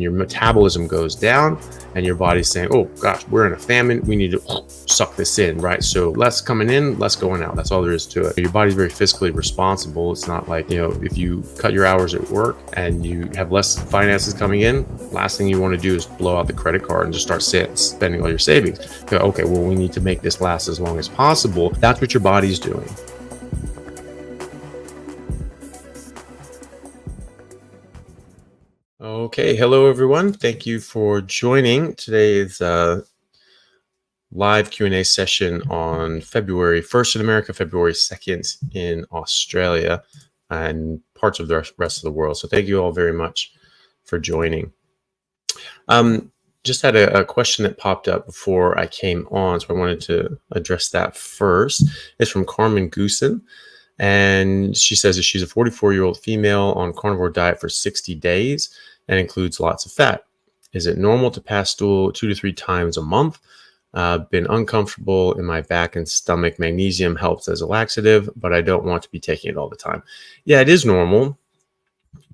Your metabolism goes down and your body's saying, oh gosh, we're in a famine, we need to suck this in, right? So less coming in, less going out. That's all there is to it. Your body's very fiscally responsible. It's not like, if you cut your hours at work and you have less finances coming in, last thing you want to do is blow out the credit card and just start spending all your savings. Go, okay, well, we need to make this last as long as possible. That's what your body's doing. Okay, hello everyone. Thank you for joining today's live Q&A session on February 1st in America, February 2nd in Australia, and parts of the rest of the world. So thank you all very much for joining. Just had a question that popped up before I came on, so I wanted to address that first. It's from Carmen Goosen. And she says that she's a 44-year-old female on carnivore diet for 60 days and includes lots of fat. Is it normal to pass stool 2 to 3 times a month? Been uncomfortable in my back and stomach. Magnesium helps as a laxative, but I don't want to be taking it all the time. Yeah, it is normal.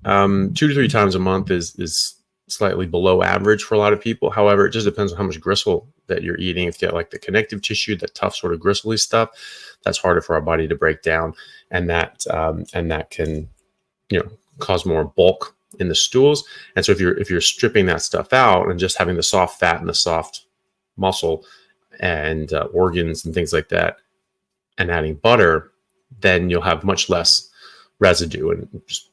2 to 3 times a month is slightly below average for a lot of people. However, it just depends on how much gristle that you're eating. If you get like the connective tissue, the tough sort of gristly stuff, that's harder for our body to break down, and that can cause more bulk in the stools. And so if you're stripping that stuff out and just having the soft fat and the soft muscle and organs and things like that, and adding butter, then you'll have much less residue and just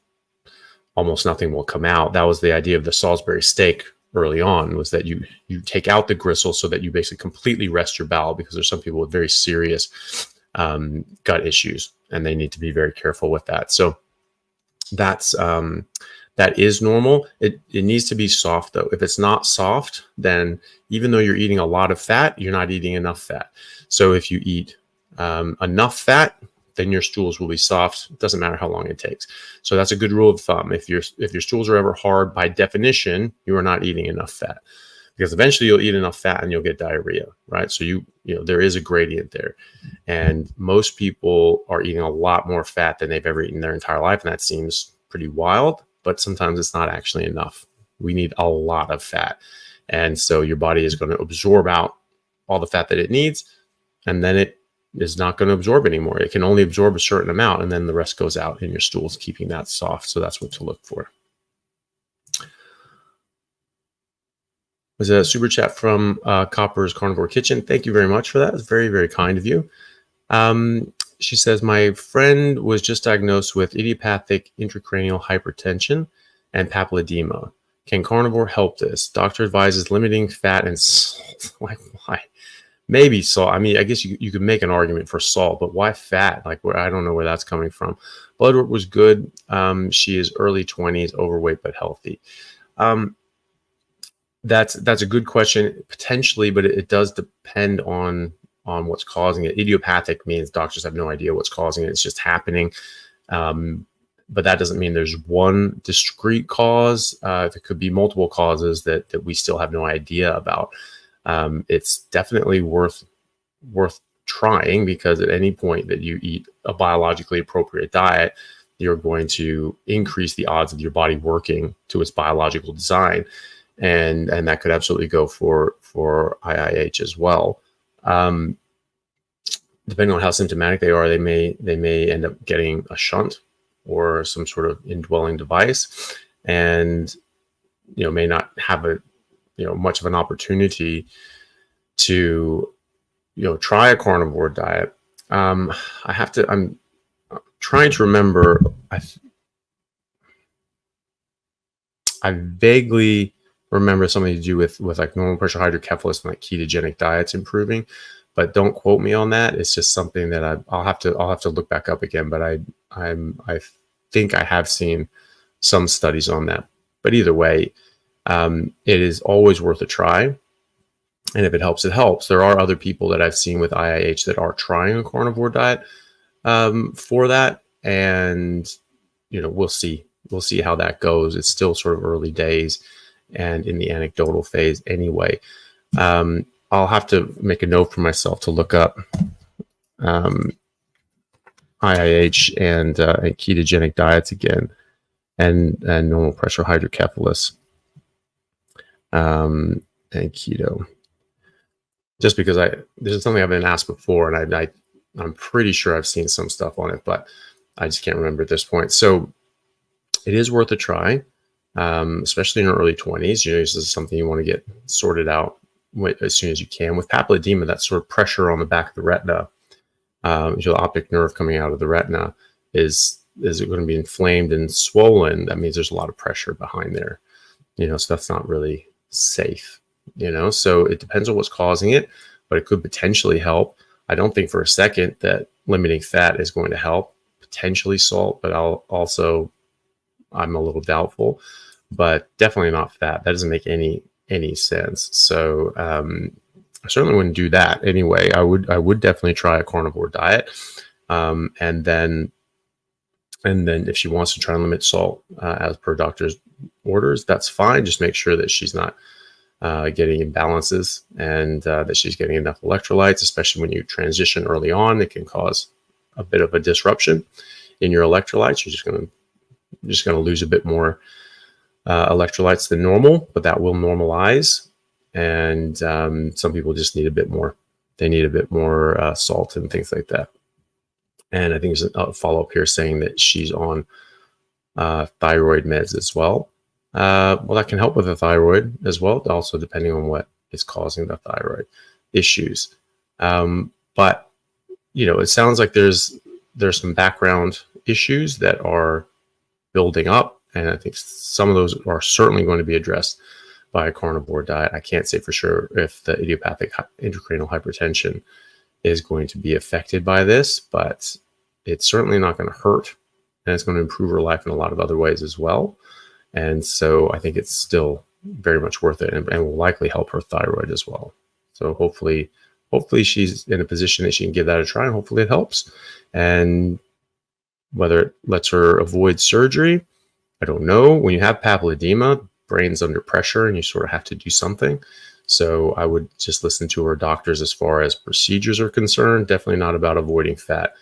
almost nothing will come out. That was the idea of the Salisbury steak early on, was that you take out the gristle so that you basically completely rest your bowel, because there's some people with very serious gut issues and they need to be very careful with that. So that is normal. It needs to be soft though. If it's not soft, then even though you're eating a lot of fat, you're not eating enough fat. So if you eat enough fat, then your stools will be soft. It doesn't matter how long it takes. So that's a good rule of thumb. If your stools are ever hard, by definition, you are not eating enough fat, because eventually you'll eat enough fat and you'll get diarrhea, right? So there is a gradient there, and most people are eating a lot more fat than they've ever eaten their entire life, and that seems pretty wild, but sometimes it's not actually enough. We need a lot of fat, and so your body is going to absorb out all the fat that it needs, and then it is not going to absorb anymore. It can only absorb a certain amount, and then the rest goes out in your stools, keeping that soft. So that's what to look for. There's a super chat from Copper's Carnivore Kitchen. Thank you very much for that. It's very, very kind of you. She says, my friend was just diagnosed with idiopathic intracranial hypertension and papilledema. Can carnivore help this? Doctor advises limiting fat and salt. Like, why? Maybe salt. I mean, I guess you could make an argument for salt, but why fat? Like, I don't know where that's coming from. Blood work was good. She is early 20s, overweight but healthy. That's a good question, potentially, but it does depend on what's causing it. Idiopathic means doctors have no idea what's causing it. It's just happening. But that doesn't mean there's one discrete cause. It could be multiple causes that we still have no idea about. It's definitely worth trying, because at any point that you eat a biologically appropriate diet, you're going to increase the odds of your body working to its biological design. And that could absolutely go for IIH as well. Depending on how symptomatic they are, they may end up getting a shunt or some sort of indwelling device, and may not have much of an opportunity to try a carnivore diet. I'm trying to remember. I vaguely remember something to do with like normal pressure hydrocephalus and like ketogenic diets improving, but don't quote me on that. It's just something that I'll have to look back up again. But I think I have seen some studies on that. But either way, it is always worth a try, and if it helps, it helps. There are other people that I've seen with IIH that are trying a carnivore diet for that, and we'll see how that goes. It's still sort of early days and in the anecdotal phase anyway. I'll have to make a note for myself to look up IIH and ketogenic diets again, and normal pressure hydrocephalus. And keto. Just because this is something I've been asked before, and I'm pretty sure I've seen some stuff on it, but I just can't remember at this point. So it is worth a try, especially in your early 20s. This is something you want to get sorted out as soon as you can. With papilledema, that sort of pressure on the back of the retina, the optic nerve coming out of the retina, is it going to be inflamed and swollen? That means there's a lot of pressure behind there, so that's not really safe, so it depends on what's causing it, but it could potentially help. I don't think for a second that limiting fat is going to help. Potentially salt, but I'm a little doubtful, but definitely not fat. That doesn't make any sense. So I certainly wouldn't do that anyway. I would definitely try a carnivore diet, and then if she wants to try and limit salt as per doctor's orders, that's fine. Just make sure that she's not getting imbalances, and that she's getting enough electrolytes. Especially when you transition early on, it can cause a bit of a disruption in your electrolytes. You're just going to lose a bit more electrolytes than normal, but that will normalize. And some people just need a bit more. They need a bit more salt and things like that. And I think there's a follow-up here saying that she's on thyroid meds as well. Well, that can help with the thyroid as well, also depending on what is causing the thyroid issues. But it sounds like there's some background issues that are building up, and I think some of those are certainly going to be addressed by a carnivore diet. I can't say for sure if the idiopathic intracranial hypertension is going to be affected by this, but it's certainly not going to hurt, and it's going to improve her life in a lot of other ways as well. And so I think it's still very much worth it, and will likely help her thyroid as well. So hopefully she's in a position that she can give that a try, and hopefully it helps. And whether it lets her avoid surgery, I don't know. When you have papilledema, brain's under pressure and you sort of have to do something. So I would just listen to her doctors as far as procedures are concerned. Definitely not about avoiding fat.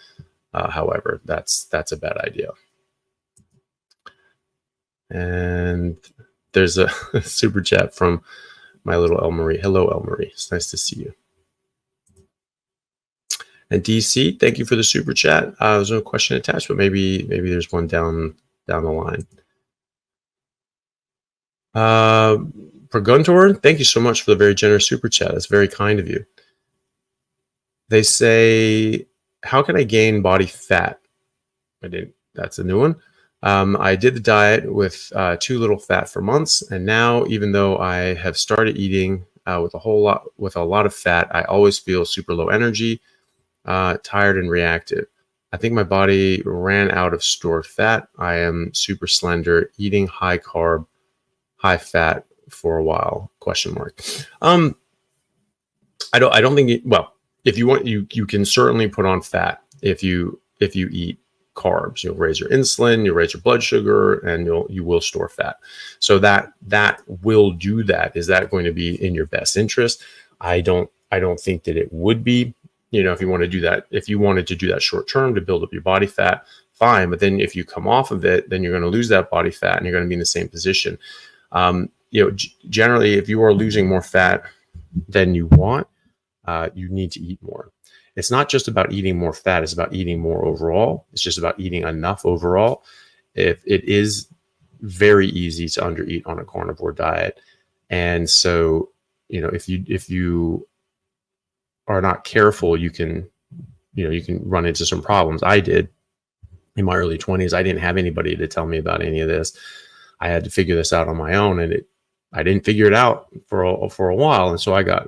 However, that's a bad idea. And there's a super chat from my little El Marie. Hello, El Marie. It's nice to see you. And DC, thank you for the super chat. There's no question attached, but maybe there's one down the line. Perguntor, thank you so much for the very generous super chat. That's very kind of you. They say, how can I gain body fat? That's a new one. I did the diet with too little fat for months, and now even though I have started eating with a lot of fat, I always feel super low energy, tired and reactive. I think my body ran out of stored fat. I am super slender, eating high carb, high fat for a while, ? I don't think well, if you want, you can certainly put on fat if you eat carbs. You'll raise your insulin, you'll raise your blood sugar, and you will store fat. So that will do that. Is that going to be in your best interest? I don't think that it would be. If you want to do that, if you wanted to do that short term to build up your body fat, fine. But then if you come off of it, then you're going to lose that body fat and you're going to be in the same position. Generally, if you are losing more fat than you want, you need to eat more. It's not just about eating more fat. It's about eating more overall. It's just about eating enough overall. If it is very easy to undereat on a carnivore diet. And so, if you are not careful, you can run into some problems. I did in my early 20s. I didn't have anybody to tell me about any of this. I had to figure this out on my own, and I didn't figure it out for a while. And so I got,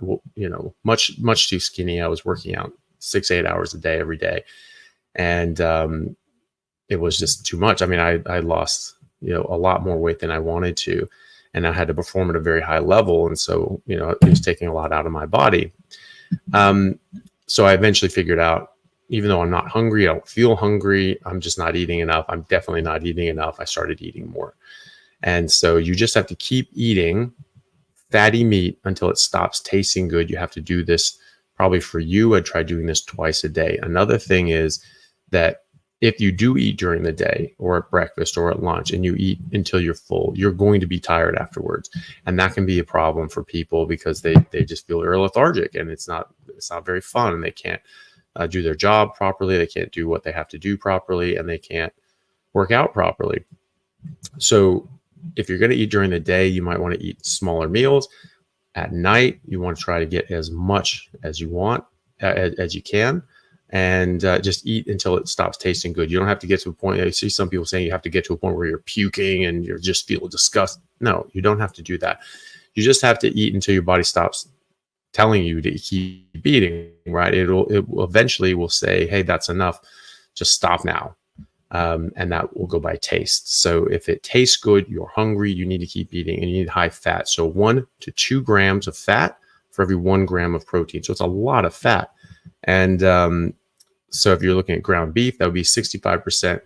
much too skinny. I was working out 6-8 hours a day, every day. And it was just too much. I mean, I lost, a lot more weight than I wanted to, and I had to perform at a very high level. And so, it was taking a lot out of my body. So I eventually figured out, even though I'm not hungry, I don't feel hungry, I'm just not eating enough. I'm definitely not eating enough. I started eating more. And so you just have to keep eating fatty meat until it stops tasting good. You have to do this probably for you. I'd try doing this twice a day. Another thing is that if you do eat during the day or at breakfast or at lunch and you eat until you're full, you're going to be tired afterwards. And that can be a problem for people because they just feel very lethargic, and it's not very fun, and they can't do their job properly. They can't do what they have to do properly, and they can't work out properly. So if you're going to eat during the day, you might want to eat smaller meals. At night, you want to try to get as much as you want, as you can. And just eat until it stops tasting good. You don't have to get to a point. I see some people saying you have to get to a point where you're puking and you just feel disgust. No, you don't have to do that. You just have to eat until your body stops telling you to keep eating, right? It eventually will say, hey, that's enough. Just stop now. And that will go by taste. So if it tastes good, you're hungry, you need to keep eating, and you need high fat. So 1 to 2 grams of fat for every 1 gram of protein. So it's a lot of fat. And so if you're looking at ground beef, that would be 65%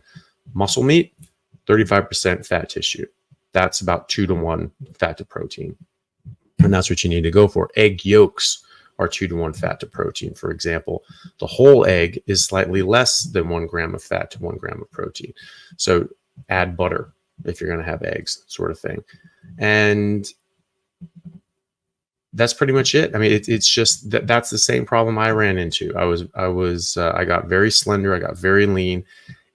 muscle meat, 35% fat tissue. That's about 2 to 1 fat to protein. And that's what you need to go for. Egg yolks are 2 to 1 fat to protein. For example, the whole egg is slightly less than 1 gram of fat to 1 gram of protein. So add butter if you're going to have eggs, sort of thing. And that's pretty much it. I mean, it's just that's the same problem I ran into. I got very slender. I got very lean,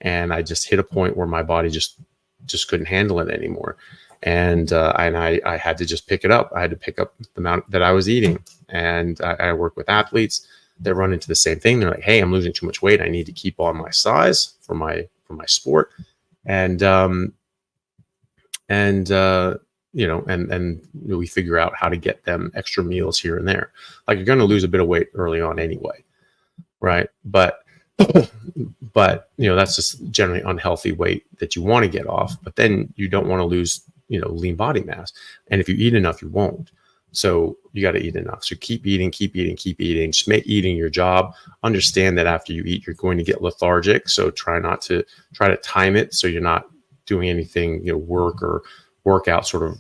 and I just hit a point where my body just couldn't handle it anymore. And I had to just pick it up. I had to pick up the amount that I was eating. And I work with athletes that run into the same thing. They're like, hey, I'm losing too much weight. I need to keep on my size for my sport. And we figure out how to get them extra meals here and there. Like, you're going to lose a bit of weight early on anyway, right? But that's just generally unhealthy weight that you want to get off. But then you don't want to lose, lean body mass. And if you eat enough, you won't. So you got to eat enough. So keep eating. Just make eating your job. Understand that after you eat, you're going to get lethargic. So try to time it so you're not doing anything, work or workout sort of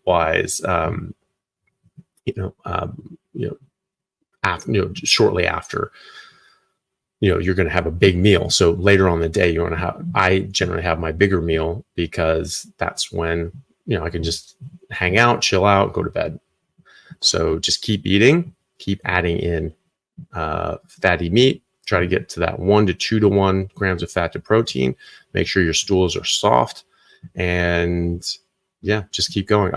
wise, shortly after, you're going to have a big meal. So later on in the day, I generally have my bigger meal, because that's when, I can just hang out, chill out, go to bed. So just keep eating, keep adding in fatty meat, try to get to that 1 to 2 to 1 grams of fat to protein. Make sure your stools are soft, and just keep going.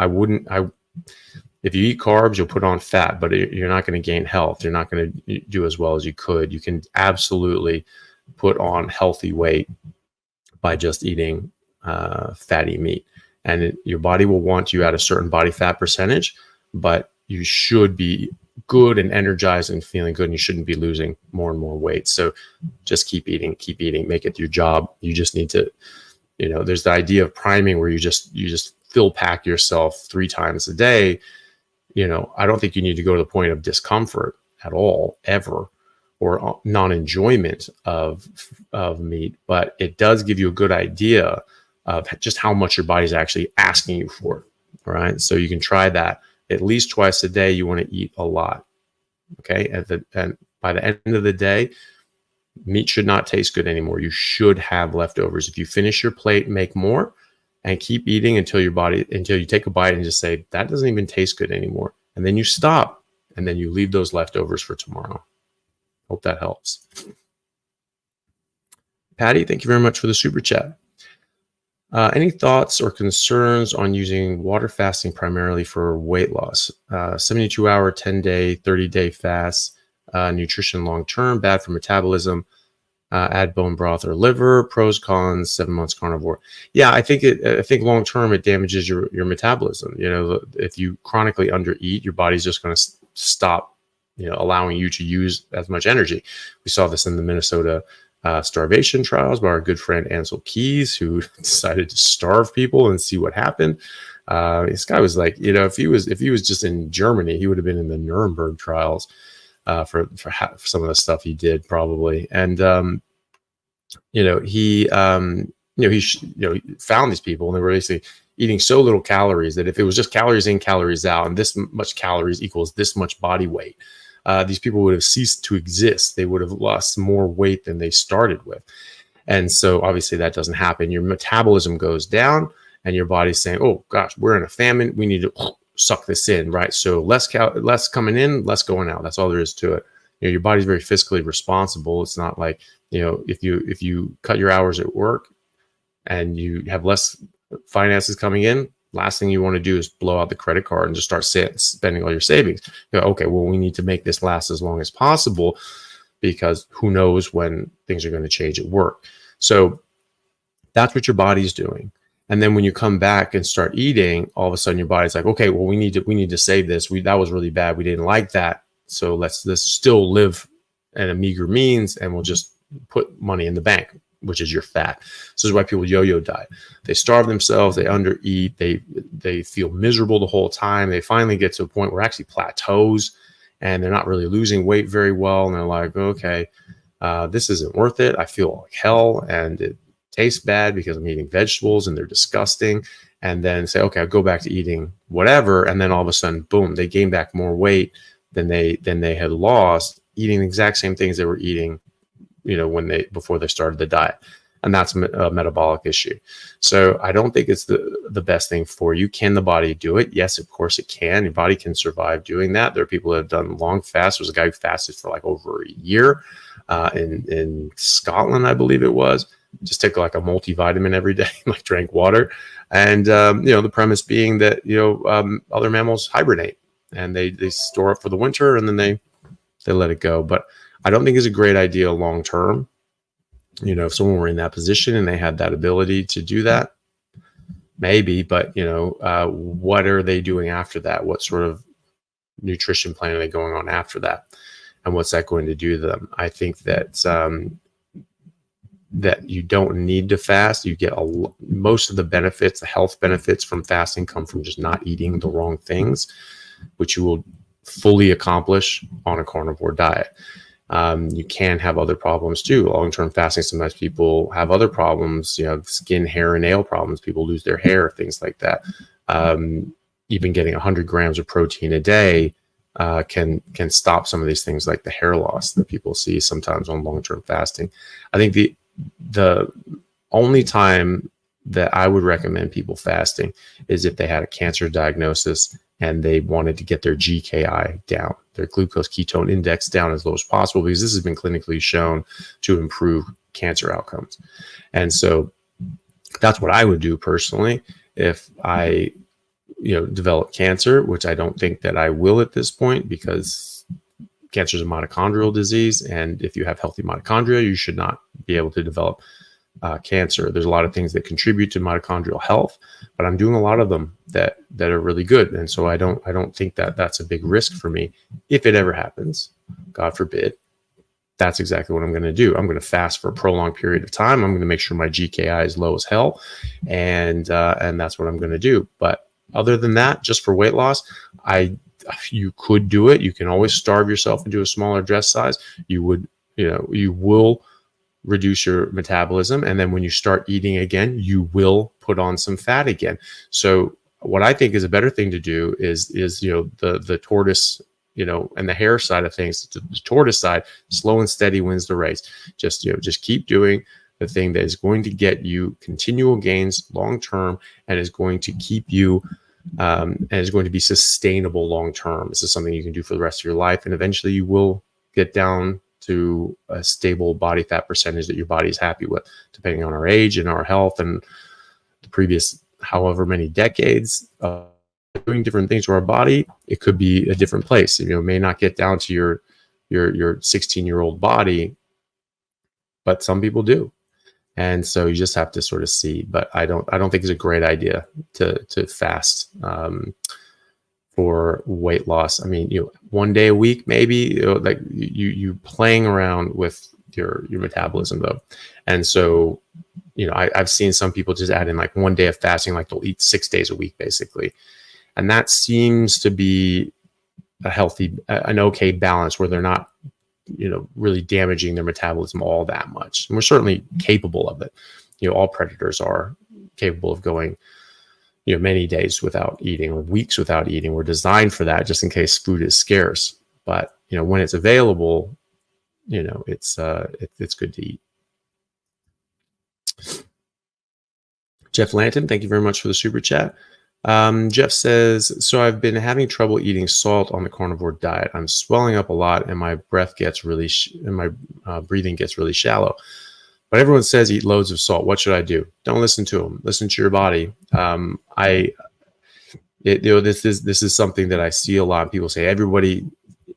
If you eat carbs, you'll put on fat, but you're not going to gain health. You're not going to do as well as you could. You can absolutely put on healthy weight by just eating fatty meat. And your body will want you at a certain body fat percentage, but you should be good and energized and feeling good, and you shouldn't be losing more and more weight. So just keep eating, make it your job. You just need to, there's the idea of priming where you just fill pack yourself 3 times a day. I don't think you need to go to the point of discomfort at all, ever, or non-enjoyment of meat, but it does give you a good idea of just how much your body's actually asking you for. All right. So you can try that at least twice a day. You want to eat a lot. Okay. And by the end of the day, meat should not taste good anymore. You should have leftovers. If you finish your plate, make more, and keep eating until you take a bite and just say, that doesn't even taste good anymore. And then you stop, and then you leave those leftovers for tomorrow. Hope that helps. Patty, thank you very much for the super chat. Any thoughts or concerns on using water fasting primarily for weight loss? 72-hour, 10-day, 30-day fasts, nutrition long-term, bad for metabolism, add bone broth or liver, pros, cons, 7 months carnivore. Yeah, I think long-term it damages your metabolism. If you chronically undereat, your body's just going to stop, allowing you to use as much energy. We saw this in the Minnesota starvation trials by our good friend Ansel Keys, who decided to starve people and see what happened. This guy was like, if he was just in Germany, he would have been in the Nuremberg trials for some of the stuff he did, probably. And he found these people, and they were basically eating so little calories that if it was just calories in, calories out, and this much calories equals this much body weight, these people would have ceased to exist. They would have lost more weight than they started with. And so obviously that doesn't happen. Your metabolism goes down and your body's saying, oh gosh, we're in a famine. We need to suck this in, right? So less coming in, less going out. That's all there is to it. Your body's very fiscally responsible. It's not like, if you cut your hours at work and you have less finances coming in, last thing you want to do is blow out the credit card and just start spending all your savings. Okay, well, we need to make this last as long as possible, because who knows when things are going to change at work. So that's what your body's doing. And then when you come back and start eating, all of a sudden your body's like, okay, well, we need to save this. That was really bad. We didn't like that. So let's still live at a meager means, and we'll just put money in the bank, which is your fat. So this is why people yo-yo diet. They starve themselves, they undereat, they feel miserable the whole time. They finally get to a point where it actually plateaus, and they're not really losing weight very well. And they're like, okay, this isn't worth it. I feel like hell, and it tastes bad because I'm eating vegetables and they're disgusting. And then say, okay, I'll go back to eating whatever. And then all of a sudden, boom, they gain back more weight than they had lost, eating the exact same things they were eating, before they started the diet. And that's a metabolic issue. So I don't think it's the best thing for you. Can the body do it? Yes, of course it can. Your body can survive doing that. There are people that have done long fasts. There's a guy who fasted for like over a year in Scotland, I believe it was. Just take like a multivitamin every day, like drank water. And, the premise being that, other mammals hibernate and they store up for the winter, and then they let it go. But I don't think it's a great idea long term. If someone were in that position and they had that ability to do that, maybe, but what are they doing after that? What sort of nutrition plan are they going on after that? And what's that going to do to them? I think that that you don't need to fast. You get most of the benefits, the health benefits from fasting come from just not eating the wrong things, which you will fully accomplish on a carnivore diet. You can have other problems too. Long-term fasting, sometimes people have other problems, skin, hair, and nail problems. People lose their hair, things like that. Even getting 100 grams of protein a day can stop some of these things, like the hair loss that people see sometimes on long-term fasting. I think the only time that I would recommend people fasting is if they had a cancer diagnosis and they wanted to get their GKI down, their glucose ketone index down as low as possible, because this has been clinically shown to improve cancer outcomes. And so that's what I would do personally if I, develop cancer, which I don't think that I will at this point, because cancer is a mitochondrial disease. And if you have healthy mitochondria, you should not be able to develop cancer. There's a lot of things that contribute to mitochondrial health, but I'm doing a lot of them that are really good. And so I don't think that that's a big risk for me. If it ever happens, God forbid, that's exactly what I'm going to do. I'm going to fast for a prolonged period of time. I'm going to make sure my GKI is low as hell. And that's what I'm going to do. But other than that, just for weight loss, you could do it. You can always starve yourself into a smaller dress size. You will reduce your metabolism. And then when you start eating again, you will put on some fat again. So what I think is a better thing to do is the tortoise, and the hare side of things, the tortoise side, slow and steady wins the race. Just keep doing the thing that is going to get you continual gains long-term and is going to keep you and is going to be sustainable long-term. This is something you can do for the rest of your life. And eventually you will get down to a stable body fat percentage that your body is happy with, depending on our age and our health and the previous however many decades of doing different things to our body. It could be a different place. It may not get down to your 16-year-old body, but some people do. And so you just have to sort of see. But I don't think it's a great idea to fast for weight loss. I mean, 1 day a week, maybe, like you playing around with your metabolism though. And so, I've seen some people just add in like 1 day of fasting, like they'll eat 6 days a week, basically. And that seems to be an okay balance where they're not, really damaging their metabolism all that much. And we're certainly capable of it. All predators are capable of going, many days without eating or weeks without eating. We're designed for that, just in case food is scarce. But, when it's available, it's good to eat. Jeff Lanton, thank you very much for the super chat. Jeff says, so I've been having trouble eating salt on the carnivore diet. I'm swelling up a lot and my breath gets really, breathing gets really shallow. But everyone says eat loads of salt. What should I do? Don't listen to them. Listen to your body. This is something that I see a lot. People say everybody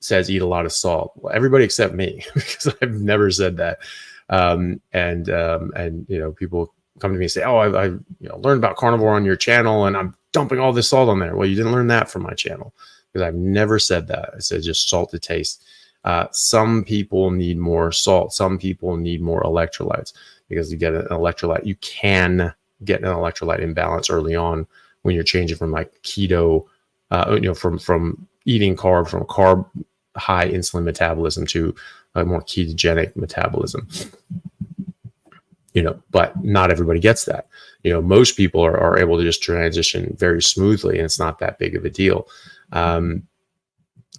says eat a lot of salt. Well, everybody except me, because I've never said that. And people come to me and say, "Oh, I learned about carnivore on your channel, and I'm dumping all this salt on there." Well, you didn't learn that from my channel, because I've never said that. I said just salt to taste. Some people need more salt. Some people need more electrolytes, because you get an electrolyte. You can get an electrolyte imbalance early on when you're changing from like keto, from eating carb, from carb high insulin metabolism to a more ketogenic metabolism. But not everybody gets that. Most people are able to just transition very smoothly, and it's not that big of a deal.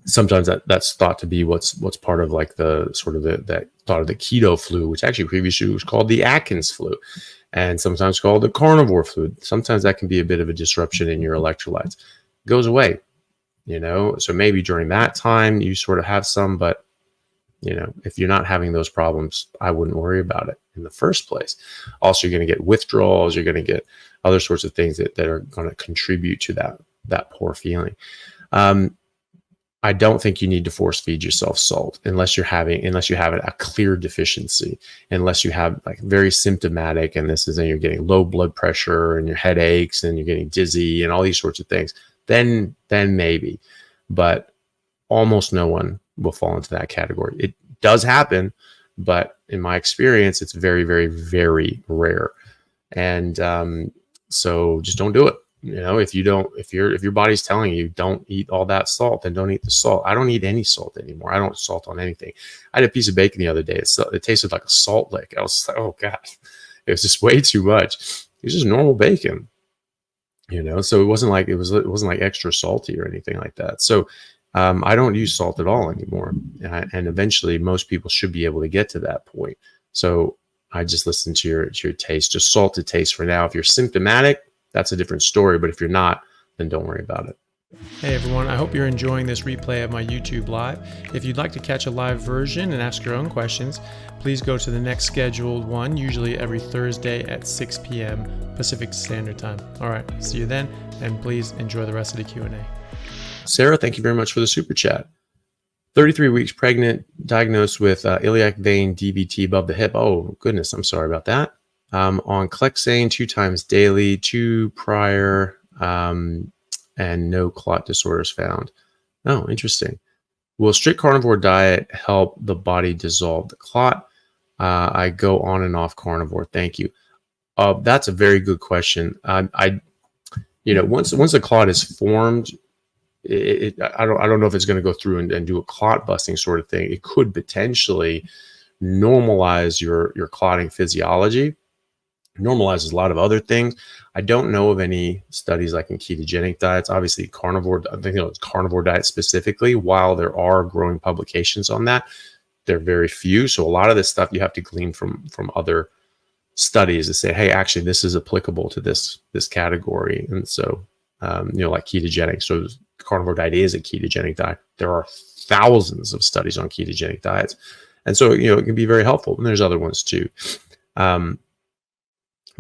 Sometimes that's thought to be what's part of like the sort of that thought of the keto flu, which actually previously was called the Atkins flu, and sometimes called the carnivore flu. Sometimes that can be a bit of a disruption in your electrolytes. It goes away, so maybe during that time you sort of have some, but if you're not having those problems, I wouldn't worry about it in the first place. Also, you're going to get withdrawals. You're going to get other sorts of things that are going to contribute to that poor feeling. I don't think you need to force feed yourself salt unless you have a clear deficiency, unless you have like very symptomatic, and you're getting low blood pressure and your headaches and you're getting dizzy and all these sorts of things. Then maybe, but almost no one will fall into that category. It does happen, but in my experience, it's very, very, very rare. And so just don't do it. If your body's telling you don't eat all that salt, then don't eat the salt. I don't eat any salt anymore. I don't salt on anything. I had a piece of bacon the other day. It tasted like a salt lick. I was like, oh God, it was just way too much. It was just normal bacon, so it wasn't like extra salty or anything like that. So I don't use salt at all anymore. And eventually most people should be able to get to that point. So I just listen to your taste, just salt to taste for now. If you're symptomatic, that's a different story. But if you're not, then don't worry about it. Hey everyone, I hope you're enjoying this replay of my YouTube Live. If you'd like to catch a live version and ask your own questions, please go to the next scheduled one, usually every Thursday at 6 p.m. Pacific Standard Time. All right, see you then, and please enjoy the rest of the Q&A. Sarah, thank you very much for the super chat. 33 weeks pregnant, diagnosed with iliac vein DVT above the hip. Oh, goodness, I'm sorry about that. On Clexane 2 times daily, 2 prior, and no clot disorders found. Oh, interesting. Will strict carnivore diet help the body dissolve the clot? I go on and off carnivore. Thank you. That's a very good question. Once the clot is formed, I don't know if it's going to go through and do a clot busting sort of thing. It could potentially normalize your clotting physiology, normalizes a lot of other things. I don't know of any studies like in ketogenic diets. Obviously, carnivore, I think it's carnivore diet specifically. While there are growing publications on that, they're very few. So a lot of this stuff you have to glean from other studies to say, hey, actually, this is applicable to this category. And so, like ketogenic. So carnivore diet is a ketogenic diet. There are thousands of studies on ketogenic diets. And so, it can be very helpful. And there's other ones too.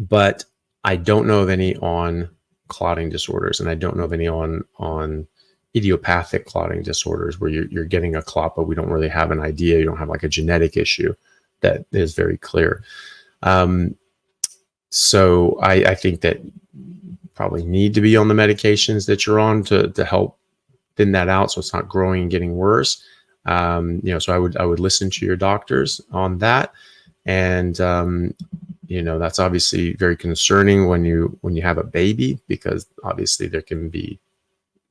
But I don't know of any on clotting disorders, and I don't know of any on idiopathic clotting disorders where you're getting a clot, but we don't really have an idea. You don't have like a genetic issue that is very clear. So I think that probably need to be on the medications that you're on to help thin that out so it's not growing and getting worse. So I would listen to your doctors on that. And that's obviously very concerning when you have a baby, because obviously there can be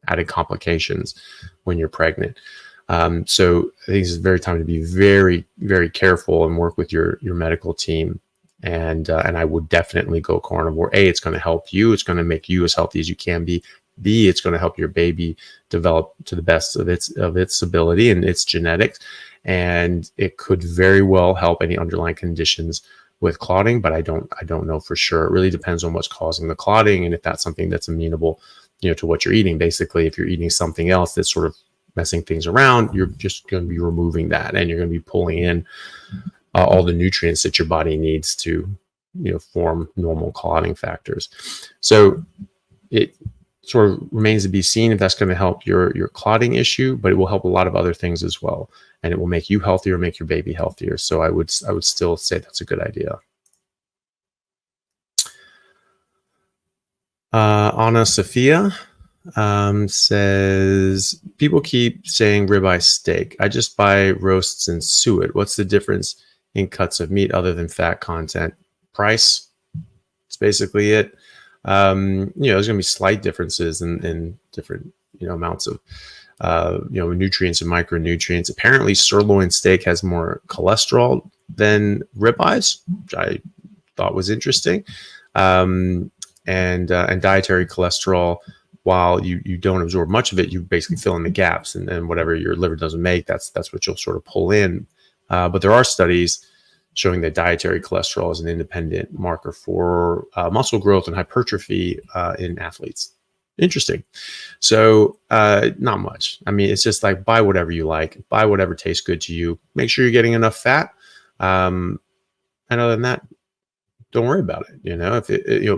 added complications when you're pregnant. So I think it's a very time to be very, very careful and work with your medical team. And I would definitely go carnivore. A, it's going to help you. It's going to make you as healthy as you can be. B, it's going to help your baby develop to the best of its ability and its genetics. And it could very well help any underlying conditions with clotting, but I don't know for sure. It really depends on what's causing the clotting and if that's something that's amenable, to what you're eating. Basically, if you're eating something else that's sort of messing things around, you're just going to be removing that, and you're going to be pulling in all the nutrients that your body needs to, form normal clotting factors. So it sort of remains to be seen if that's going to help your clotting issue, but it will help a lot of other things as well, and it will make you healthier, make your baby healthier. So I would still say that's a good idea. Anna Sophia says, people keep saying ribeye steak. I just buy roasts and suet it. What's the difference in cuts of meat other than fat content? Price. It's basically it. There's going to be slight differences in different, amounts of, nutrients and micronutrients. Apparently, sirloin steak has more cholesterol than ribeyes, which I thought was interesting. And dietary cholesterol, while you don't absorb much of it, you basically fill in the gaps, and whatever your liver doesn't make, that's what you'll sort of pull in. But there are studies showing that dietary cholesterol is an independent marker for muscle growth and hypertrophy in athletes. Interesting. So not much. I mean, it's just like, buy whatever you like, buy whatever tastes good to you. Make sure you're getting enough fat. And other than that, don't worry about it. If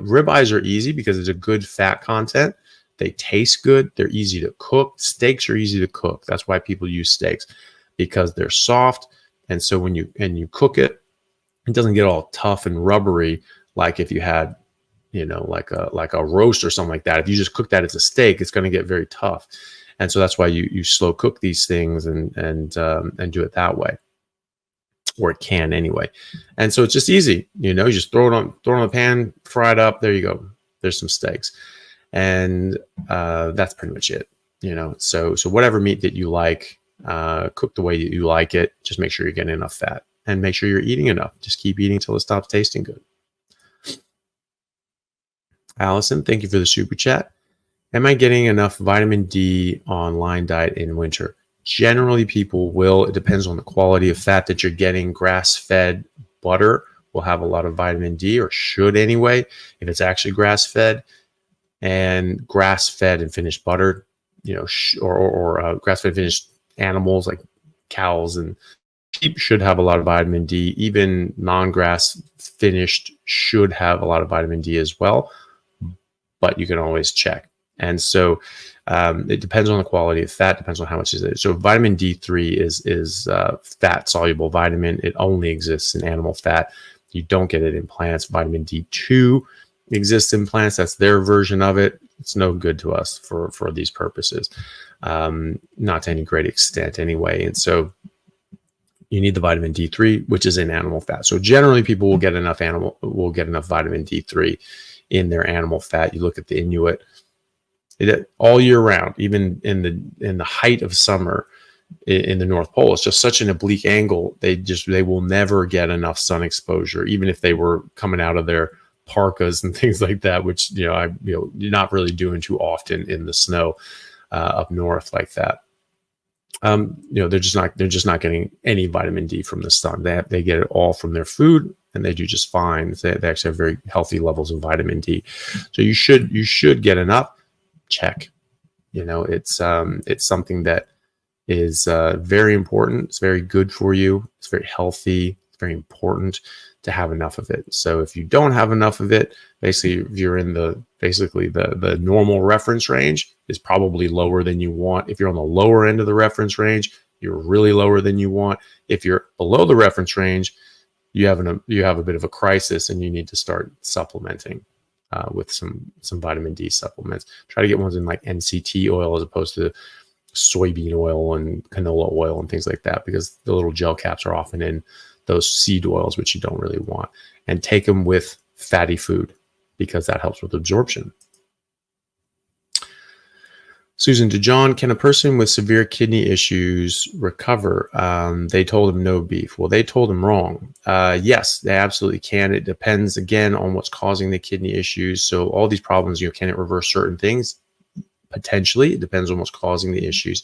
ribeyes are easy because it's a good fat content. They taste good. They're easy to cook. Steaks are easy to cook. That's why people use steaks, because they're soft. And so when you cook it, it doesn't get all tough and rubbery like if you had, like a roast or something like that. If you just cook that as a steak, it's going to get very tough. And so that's why you slow cook these things and do it that way. Or it can anyway. And so it's just easy, you just throw it on the pan, fry it up. There you go. There's some steaks. And that's pretty much it, so whatever meat that you like, cook the way that you like it. Just make sure you're getting enough fat and make sure you're eating enough. Just keep eating till it stops tasting good. Allison, thank you for the super chat. Am I getting enough vitamin D on line diet in winter? Generally, people will. It depends on the quality of fat that you're getting. Grass-fed butter will have a lot of vitamin D, or should anyway, if it's actually grass-fed. And grass-fed and finished butter, or grass-fed finished animals like cows and sheep should have a lot of vitamin D. Even non-grass finished should have a lot of vitamin D as well, but you can always check. And so it depends on the quality of fat, depends on how much is it. So vitamin D3 is fat-soluble vitamin. It only exists in animal fat. You don't get it in plants. Vitamin D2 exists in plants. That's their version of it. It's no good to us for these purposes, not to any great extent anyway. And so you need the vitamin D3, which is in animal fat. So generally, people will get enough vitamin D3 in their animal fat. You look at the Inuit, all year round, even in the height of summer in the North Pole. It's just such an oblique angle. They will never get enough sun exposure, even if they were coming out of their parkas and things like that, which you're not really doing too often in the snow up north like that. They're just not getting any vitamin D from the sun. They get it all from their food, and they do just fine. They actually have very healthy levels of vitamin D. So you should get enough. Check. It's something that is very important. It's very good for you. It's very healthy. It's very important to have enough of it. So if you don't have enough of it, basically, if you're in the normal reference range is probably lower than you want. If you're on the lower end of the reference range, you're really lower than you want. If you're below the reference range, you have a bit of a crisis, and you need to start supplementing with some vitamin D supplements. Try to get ones in like NCT oil as opposed to soybean oil and canola oil and things like that, because the little gel caps are often in those seed oils, which you don't really want. And take them with fatty food, because that helps with absorption. Susan DeJohn, can a person with severe kidney issues recover? They told him no beef. Well, they told him wrong. Yes, they absolutely can. It depends, again, on what's causing the kidney issues. So all these problems, can it reverse certain things? Potentially. It depends on what's causing the issues.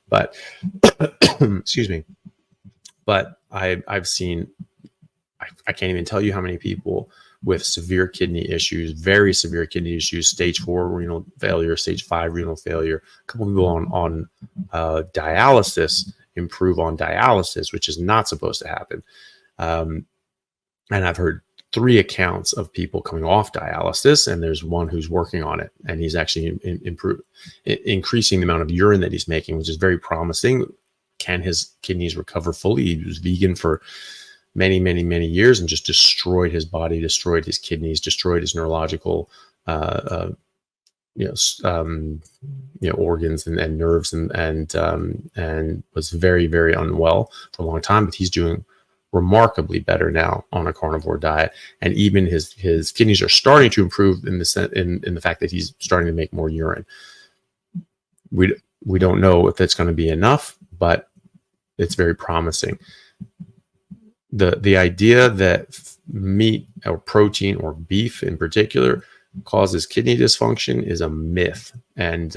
But, excuse me. But I've seen I can't even tell you how many people with severe kidney issues, very severe kidney issues, stage 4 renal failure, stage 5 renal failure. A couple people on dialysis improve on dialysis, which is not supposed to happen. And I've heard 3 accounts of people coming off dialysis, and there's one who's working on it, and he's actually increasing the amount of urine that he's making, which is very promising. Can his kidneys recover fully? He was vegan for many, many, many years and just destroyed his body, destroyed his kidneys, destroyed his neurological, organs and nerves, and was very, very unwell for a long time. But he's doing remarkably better now on a carnivore diet, and even his kidneys are starting to improve in the fact that he's starting to make more urine. We don't know if it's going to be enough, but it's very promising. The idea that meat or protein or beef in particular causes kidney dysfunction is a myth, and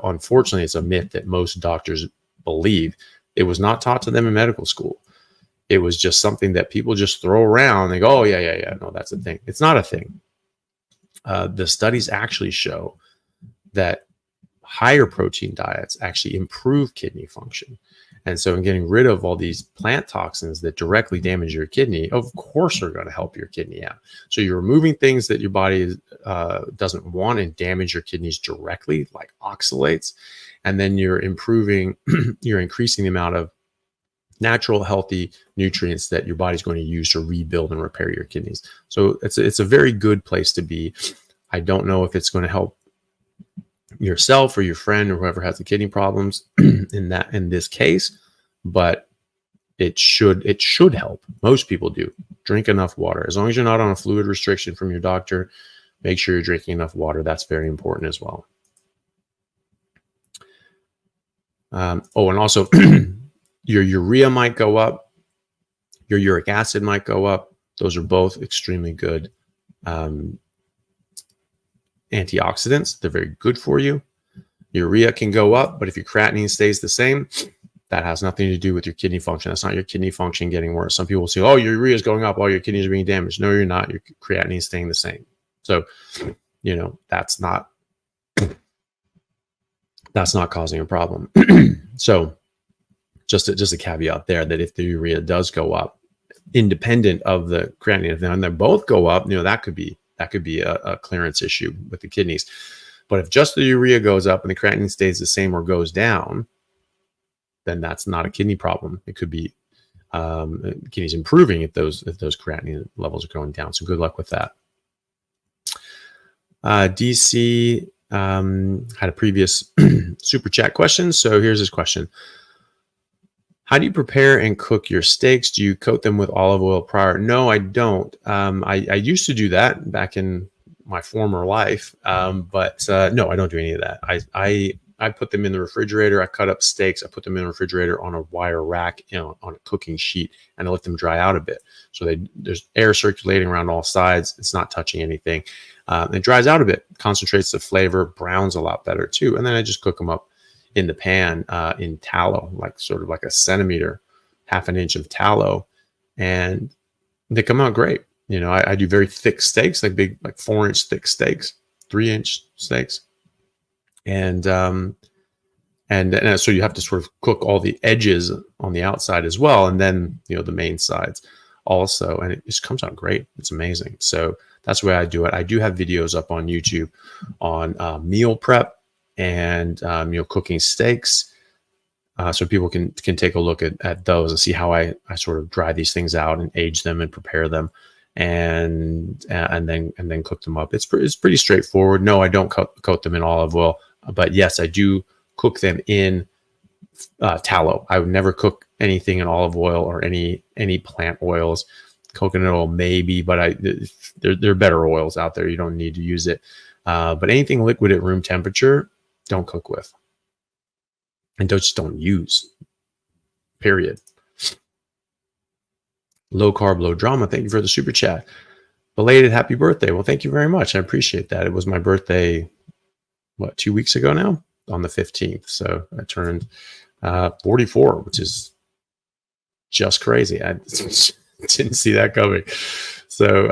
unfortunately it's a myth that most doctors believe. It was not taught to them in medical school. It was just something that people just throw around. They go, oh yeah, no, that's a thing. It's not a thing. The studies actually show that higher protein diets actually improve kidney function. And so in getting rid of all these plant toxins that directly damage your kidney, of course, are going to help your kidney out. So you're removing things that your body doesn't want and damage your kidneys directly, like oxalates. And then you're you're increasing the amount of natural, healthy nutrients that your body's going to use to rebuild and repair your kidneys. So it's a very good place to be. I don't know if it's going to help yourself or your friend or whoever has the kidney problems in this case, but it should help. Most people do. Drink enough water. As long as you're not on a fluid restriction from your doctor, make sure you're drinking enough water. That's very important as well. And also your urea might go up, your uric acid might go up. Those are both extremely good antioxidants. They're very good for you. Urea can go up, but if your creatinine stays the same, that has nothing to do with your kidney function. That's not your kidney function getting worse. Some people will say, oh, your urea is going up, all your kidneys are being damaged. No, you're not. Your creatinine is staying the same. So, that's not causing a problem. So just a caveat there, that if the urea does go up, independent of the creatinine, if they both go up, that could be a clearance issue with the kidneys. But if just the urea goes up and the creatinine stays the same or goes down, then that's not a kidney problem. It could be kidneys improving if those creatinine levels are going down. So good luck with that. DC had a previous super chat question. So here's his question. How do you prepare and cook your steaks? Do you coat them with olive oil prior? No, I don't. I used to do that back in my former life, but no, I don't do any of that. I put them in the refrigerator. I cut up steaks. I put them in the refrigerator on a wire rack, on a cooking sheet, and I let them dry out a bit. So there's air circulating around all sides. It's not touching anything. It dries out a bit, concentrates the flavor, browns a lot better too. And then I just cook them up in the pan in tallow, like sort of like a centimeter, half an inch of tallow, and they come out great. I do very thick steaks, like big, like 4-inch thick steaks, 3-inch steaks, and so you have to sort of cook all the edges on the outside as well, and then the main sides also, and it just comes out great. It's amazing. So that's the way I do it. I do have videos up on YouTube on meal prep and cooking steaks, so people can take a look at those and see how I sort of dry these things out and age them and prepare them, and then cook them up. It's pretty straightforward. No, I don't coat them in olive oil, but yes, I do cook them in tallow. I would never cook anything in olive oil or any plant oils. Coconut oil maybe, but there are better oils out there. You don't need to use it. But anything liquid at room temperature, don't cook with, and just don't use. Period. Low carb, low drama. Thank you for the super chat. Belated happy birthday. Well, thank you very much. I appreciate that. It was my birthday, 2 weeks ago now, on the 15th. So I turned 44, which is just crazy. Didn't see that coming. So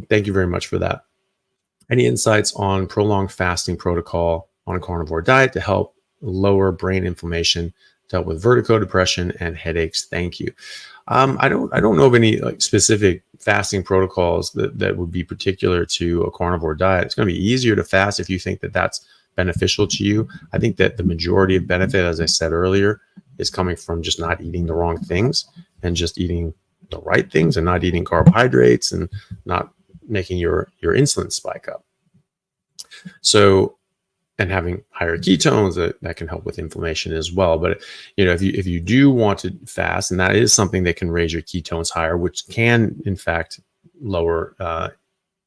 thank you very much for that. Any insights on prolonged fasting protocol on a carnivore diet to help lower brain inflammation, to help with vertigo, depression, and headaches? Thank you. I don't know of any like specific fasting protocols that would be particular to a carnivore diet. It's going to be easier to fast if you think that that's beneficial to you. I think that the majority of benefit, as I said earlier, is coming from just not eating the wrong things and just eating the right things and not eating carbohydrates and not making your insulin spike up. So, and having higher ketones that can help with inflammation as well. But if you do want to fast, and that is something that can raise your ketones higher, which can in fact lower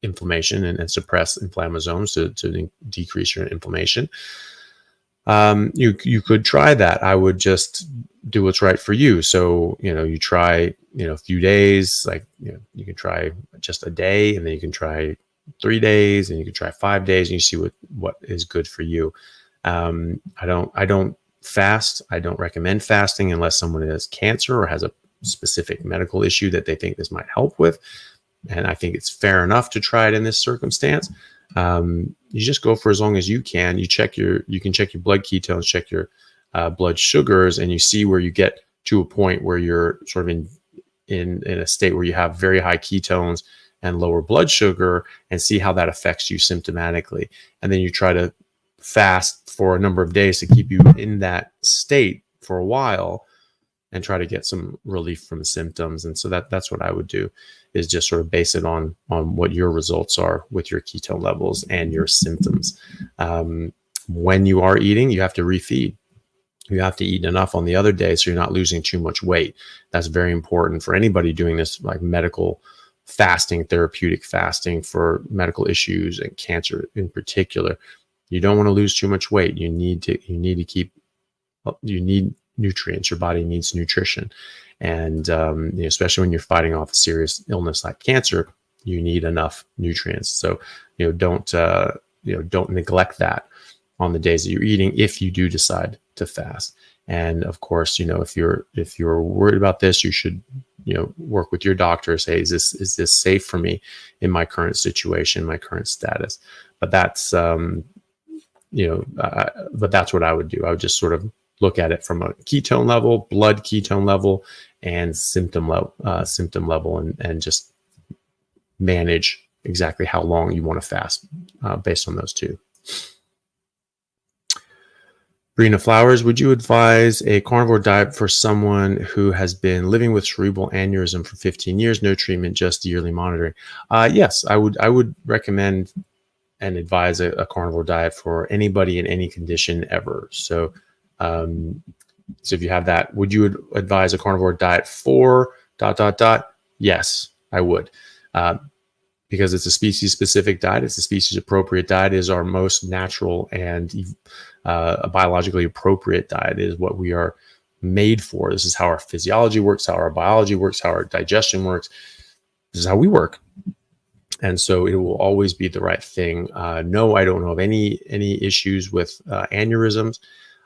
inflammation and suppress inflammasomes to decrease your inflammation. You could try that. I would just do what's right for you. So, you try, a few days, like, you can try just a day, and then you can try 3 days, and you can try 5 days, and you see what is good for you. I don't fast. I don't recommend fasting unless someone has cancer or has a specific medical issue that they think this might help with. And I think it's fair enough to try it in this circumstance. You just go for as long as you can. You can check your blood ketones, check your blood sugars, and you see where you get to a point where you're sort of in a state where you have very high ketones and lower blood sugar, and see how that affects you symptomatically. And then you try to fast for a number of days to keep you in that state for a while and try to get some relief from the symptoms. And so that's what I would do, is just sort of base it on what your results are with your ketone levels and your symptoms. When you are eating, you have to refeed. You have to eat enough on the other day so you're not losing too much weight. That's very important for anybody doing this, like medical fasting, therapeutic fasting for medical issues and cancer in particular. You don't want to lose too much weight. You need nutrients. Your body needs nutrition. And especially when you're fighting off a serious illness like cancer, you need enough nutrients. So, don't neglect that on the days that you're eating, if you do decide to fast. And of course, if you're worried about this, you should, work with your doctor, say, is this safe for me in my current situation, my current status? But that's, but that's what I would do. I would just sort of look at it from a ketone level, blood ketone level, and symptom level, and just manage exactly how long you want to fast based on those two. Brina Flowers, would you advise a carnivore diet for someone who has been living with cerebral aneurysm for 15 years, no treatment, just yearly monitoring? Yes, I would recommend and advise a carnivore diet for anybody in any condition ever. So, if you have that, would you advise a carnivore diet for ... Yes, I would. Because it's a species-specific diet. It's a species-appropriate diet. It is our most natural and a biologically appropriate diet. It is what we are made for. This is how our physiology works, how our biology works, how our digestion works. This is how we work. And so it will always be the right thing. No, I don't know of any issues with aneurysms.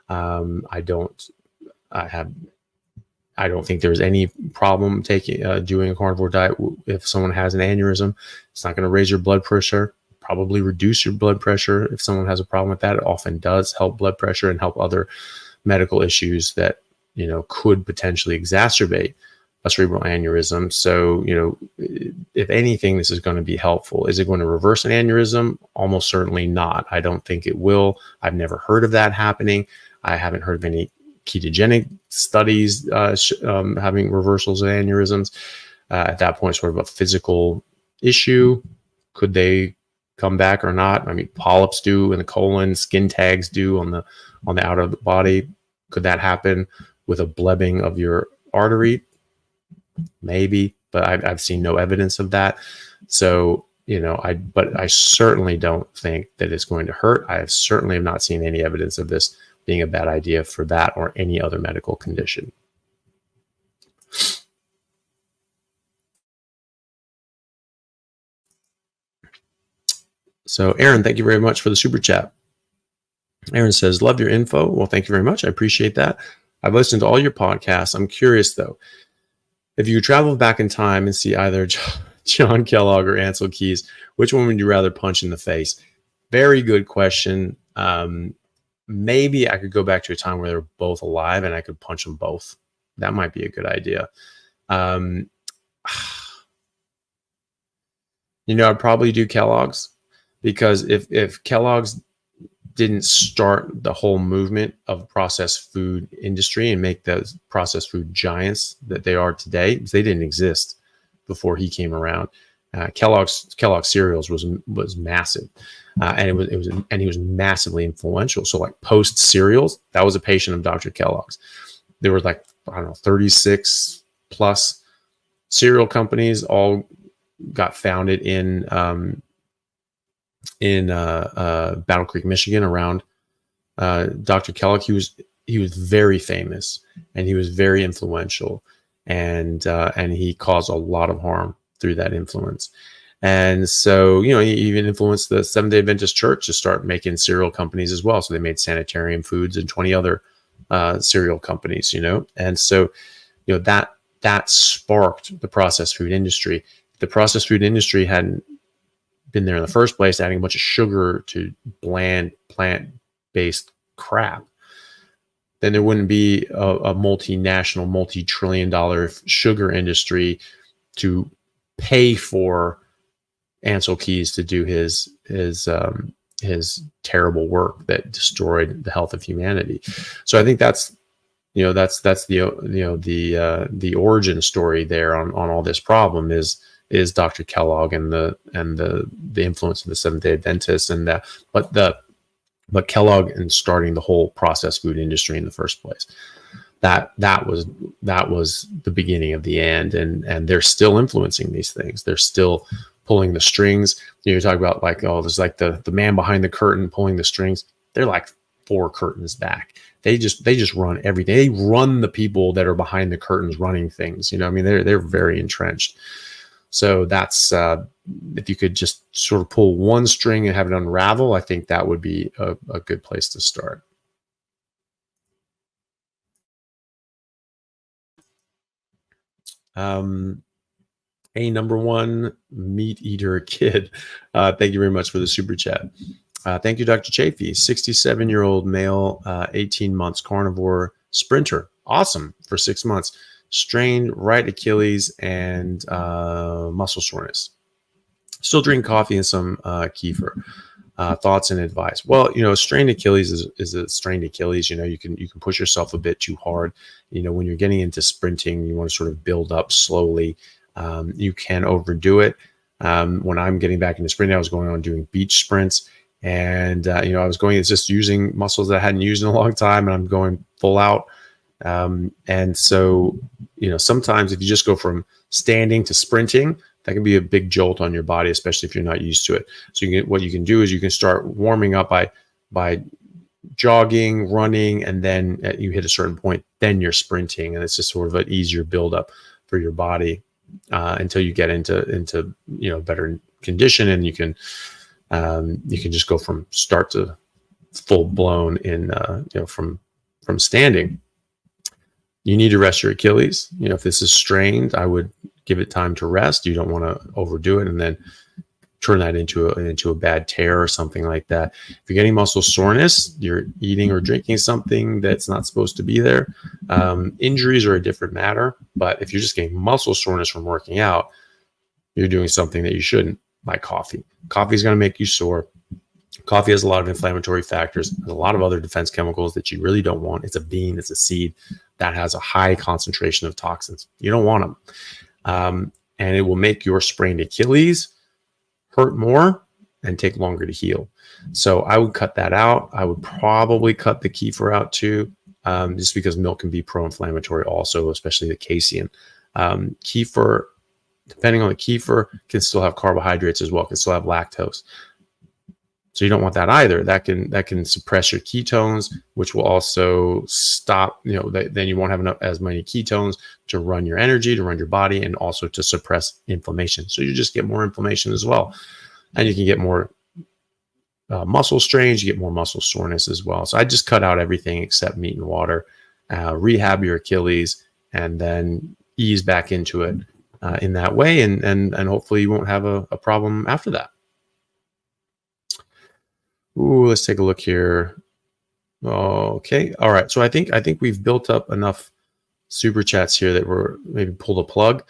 I don't think there's any problem doing a carnivore diet. If someone has an aneurysm, it's not going to raise your blood pressure, probably reduce your blood pressure. If someone has a problem with that, it often does help blood pressure and help other medical issues that, could potentially exacerbate a cerebral aneurysm. So, if anything, this is going to be helpful. Is it going to reverse an aneurysm? Almost certainly not. I don't think it will. I've never heard of that happening. I haven't heard of any ketogenic studies having reversals of aneurysms. At that point, sort of a physical issue. Could they come back or not? I mean, polyps do in the colon, skin tags do on the outer body. Could that happen with a blebbing of your artery? Maybe, but I've seen no evidence of that. So, but I certainly don't think that it's going to hurt. I certainly have not seen any evidence of this being a bad idea for that or any other medical condition. So Aaron, thank you very much for the super chat. Aaron says, love your info. Well, thank you very much. I appreciate that. I've listened to all your podcasts. I'm curious though, If you could travel back in time and see either John Kellogg or Ansel Keys, which one would you rather punch in the face? Very good question. Maybe I could go back to a time where they were both alive and I could punch them both. That might be a good idea. I'd probably do Kellogg's, because if Kellogg's didn't start the whole movement of processed food industry and make those processed food giants that they are today, they didn't exist before he came around. Kellogg's cereals was massive, and he was massively influential. So like Post cereals, that was a patient of Dr. Kellogg's. There were like, I don't know, 36 plus cereal companies, all got founded in Battle Creek, Michigan, around Dr. Kellogg. He was very famous and he was very influential, and he caused a lot of harm through that influence. And so, he even influenced the Seventh-day Adventist Church to start making cereal companies as well. So they made Sanitarium Foods and 20 other cereal companies, and so, that sparked the processed food industry. The processed food industry hadn't been there in the first place, adding a bunch of sugar to bland plant-based crap, then there wouldn't be a multinational, multi-trillion-dollar sugar industry to pay for Ansel Keys to do his terrible work that destroyed the health of humanity. So I think that's the origin story there on all this problem is Dr. Kellogg and the influence of the Seventh-day Adventists, and but Kellogg and starting the whole processed food industry in the first place. That was the beginning of the end, and they're still influencing these things. They're still pulling the strings. You talk about like, there's like the man behind the curtain pulling the strings. They're like 4 curtains back. They just run everything. They run the people that are behind the curtains running things. They're very entrenched. So that's if you could just sort of pull one string and have it unravel, I think that would be a good place to start. A number one meat eater kid. Thank you very much for the super chat. Thank you, Dr. Chaffee. 67-year-old male, 18 months, carnivore sprinter. Awesome for 6 months. Strained right Achilles and muscle soreness. Still drink coffee and some kefir. Thoughts and advice. Well, strained Achilles is a strained Achilles. You can push yourself a bit too hard. When you're getting into sprinting, you want to sort of build up slowly. You can overdo it. When I'm getting back into sprinting, I was going on doing beach sprints, and I was going, it's just using muscles that I hadn't used in a long time, and I'm going full out. And so, sometimes if you just go from standing to sprinting, that can be a big jolt on your body, especially if you're not used to it. So what you can do is you can start warming up by jogging, running, and then you hit a certain point, then you're sprinting, and it's just sort of an easier buildup for your body until you get into better condition, and you can just go from start to full blown in from standing. You need to rest your Achilles. If this is strained, I would give it time to rest. You don't want to overdo it and then turn that into a bad tear or something like that. If you're getting muscle soreness, you're eating or drinking something that's not supposed to be there. Injuries are a different matter, but if you're just getting muscle soreness from working out, you're doing something that you shouldn't, like coffee. Coffee is going to make you sore. Coffee has a lot of inflammatory factors. There's a lot of other defense chemicals that you really don't want. It's a bean, it's a seed that has a high concentration of toxins. You don't want them. And it will make your sprained Achilles hurt more and take longer to heal. So I would cut that out. I would probably cut the kefir out too, just because milk can be pro-inflammatory also, especially the casein. Kefir, depending on the kefir, can still have carbohydrates as well, can still have lactose. So you don't want that either. That can suppress your ketones, which will also stop, then you won't have as many ketones to run your energy, to run your body, and also to suppress inflammation. So you just get more inflammation as well. And you can get more muscle strains, you get more muscle soreness as well. So I just cut out everything except meat and water, rehab your Achilles, and then ease back into it in that way, and hopefully you won't have a problem after that. Ooh, let's take a look here. Okay, all right. So I think we've built up enough super chats here that we're maybe pull the plug.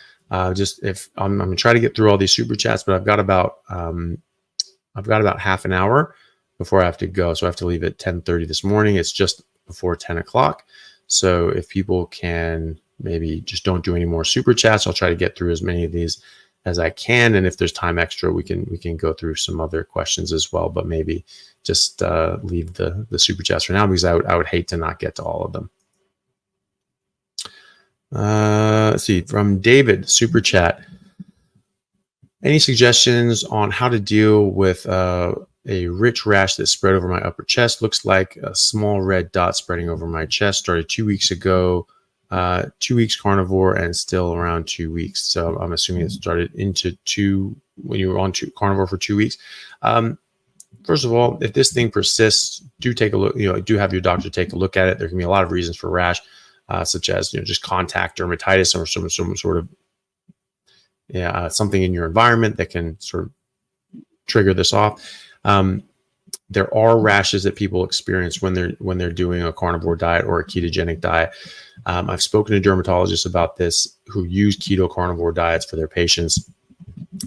Just if I'm gonna try to get through all these super chats, but I've got about half an hour before I have to go. So I have to leave at 10:30 this morning. It's just before 10 o'clock. So if people can maybe just don't do any more super chats, I'll try to get through as many of these as I can. And if there's time extra, we can go through some other questions as well, but maybe just leave the super chats for now, because I would hate to not get to all of them. Let's see, from David, super chat. Any suggestions on how to deal with a rich rash that spread over my upper chest? Looks like a small red dot spreading over my chest. Started 2 weeks ago. 2 weeks carnivore and still around 2 weeks. So I'm assuming it started when you were on carnivore for 2 weeks. First of all, if this thing persists, do take a look. Do have your doctor take a look at it. There can be a lot of reasons for rash, such as just contact dermatitis or some sort of something in your environment that can sort of trigger this off. There are rashes that people experience when they're doing a carnivore diet or a ketogenic diet. I've spoken to dermatologists about this who use keto carnivore diets for their patients,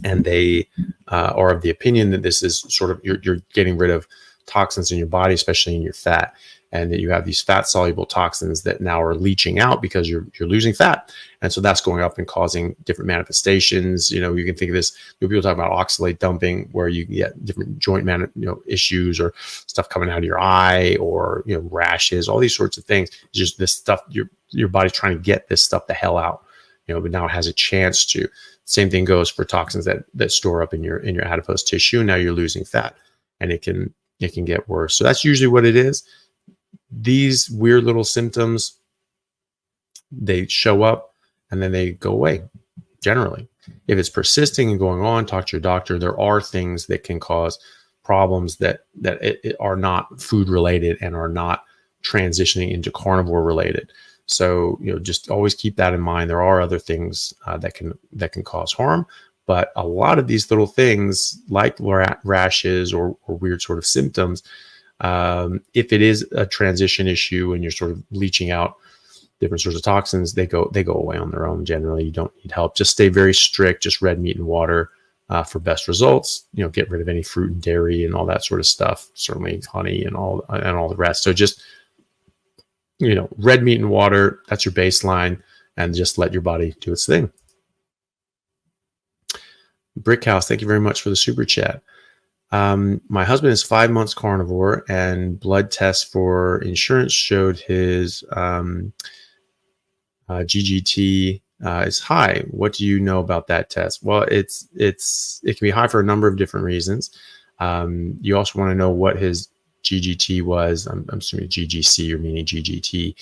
and they are of the opinion that this is sort of you're getting rid of toxins in your body, especially in your fat, and that you have these fat soluble toxins that now are leaching out because you're losing fat, and so that's going up and causing different manifestations. You can think of this. People talk about oxalate dumping, where you get different joint issues or stuff coming out of your eye, or rashes, all these sorts of things. It's just this stuff your body's trying to get this stuff the hell out. But now it has a chance to. Same thing goes for toxins that store up in your adipose tissue. Now you're losing fat, and it can get worse. So that's usually what it is. These weird little symptoms, they show up and then they go away generally. If it's persisting and going on, talk to your doctor. There are things that can cause problems that are not food related and are not transitioning into carnivore related. So just always keep that in mind. There are other things that can cause harm, but a lot of these little things like rashes or weird sort of symptoms, if it is a transition issue and you're sort of leaching out different sorts of toxins, they go away on their own. Generally, you don't need help. Just stay very strict. Just red meat and water for best results. Get rid of any fruit and dairy and all that sort of stuff. Certainly honey and all the rest. So just red meat and water. That's your baseline, and just let your body do its thing. Brickhouse, thank you very much for the super chat. My husband is 5 months carnivore, and blood tests for insurance showed his GGT is high. What do you know about that test? Well, it can be high for a number of different reasons. You also want to know what his GGT was. I'm assuming GGC, you're meaning GGT,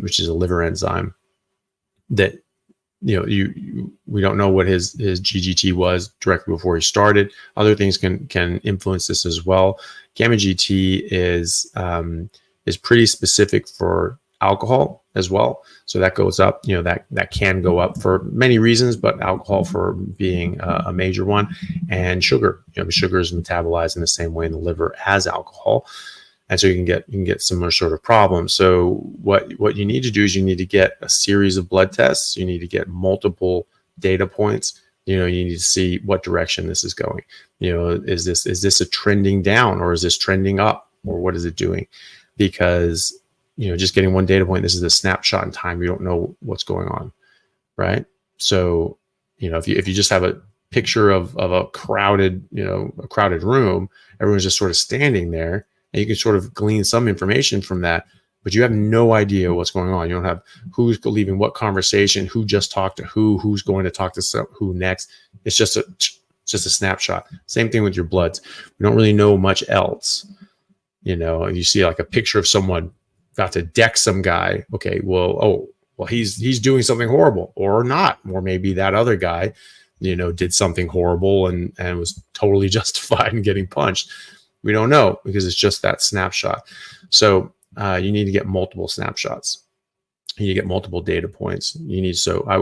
which is a liver enzyme that we don't know what his GGT was directly before he started. Other things can influence this as well. Gamma GT is pretty specific for alcohol as well, so that goes up. That can go up for many reasons, but alcohol for being a major one, and sugar. Sugar is metabolized in the same way in the liver as alcohol, and so you can get similar sort of problems. So what you need to do is you need to get a series of blood tests. You need to get multiple data points. You need to see what direction this is going. Is this a trending down, or is this trending up, or what is it doing? Because just getting one data point, this is a snapshot in time. You don't know what's going on, right? So if you just have a picture of a crowded room, everyone's just sort of standing there, and you can sort of glean some information from that, but you have no idea what's going on. You don't have who's leaving what conversation, who just talked to who's going to talk to who next. It's just a snapshot. Same thing with your bloods. We don't really know much else. You see like a picture of someone about to deck some guy. Okay, well, he's doing something horrible, or not, or maybe that other guy, did something horrible and was totally justified in getting punched. We don't know, because it's just that snapshot. So you need to get multiple snapshots. you get multiple data points. So I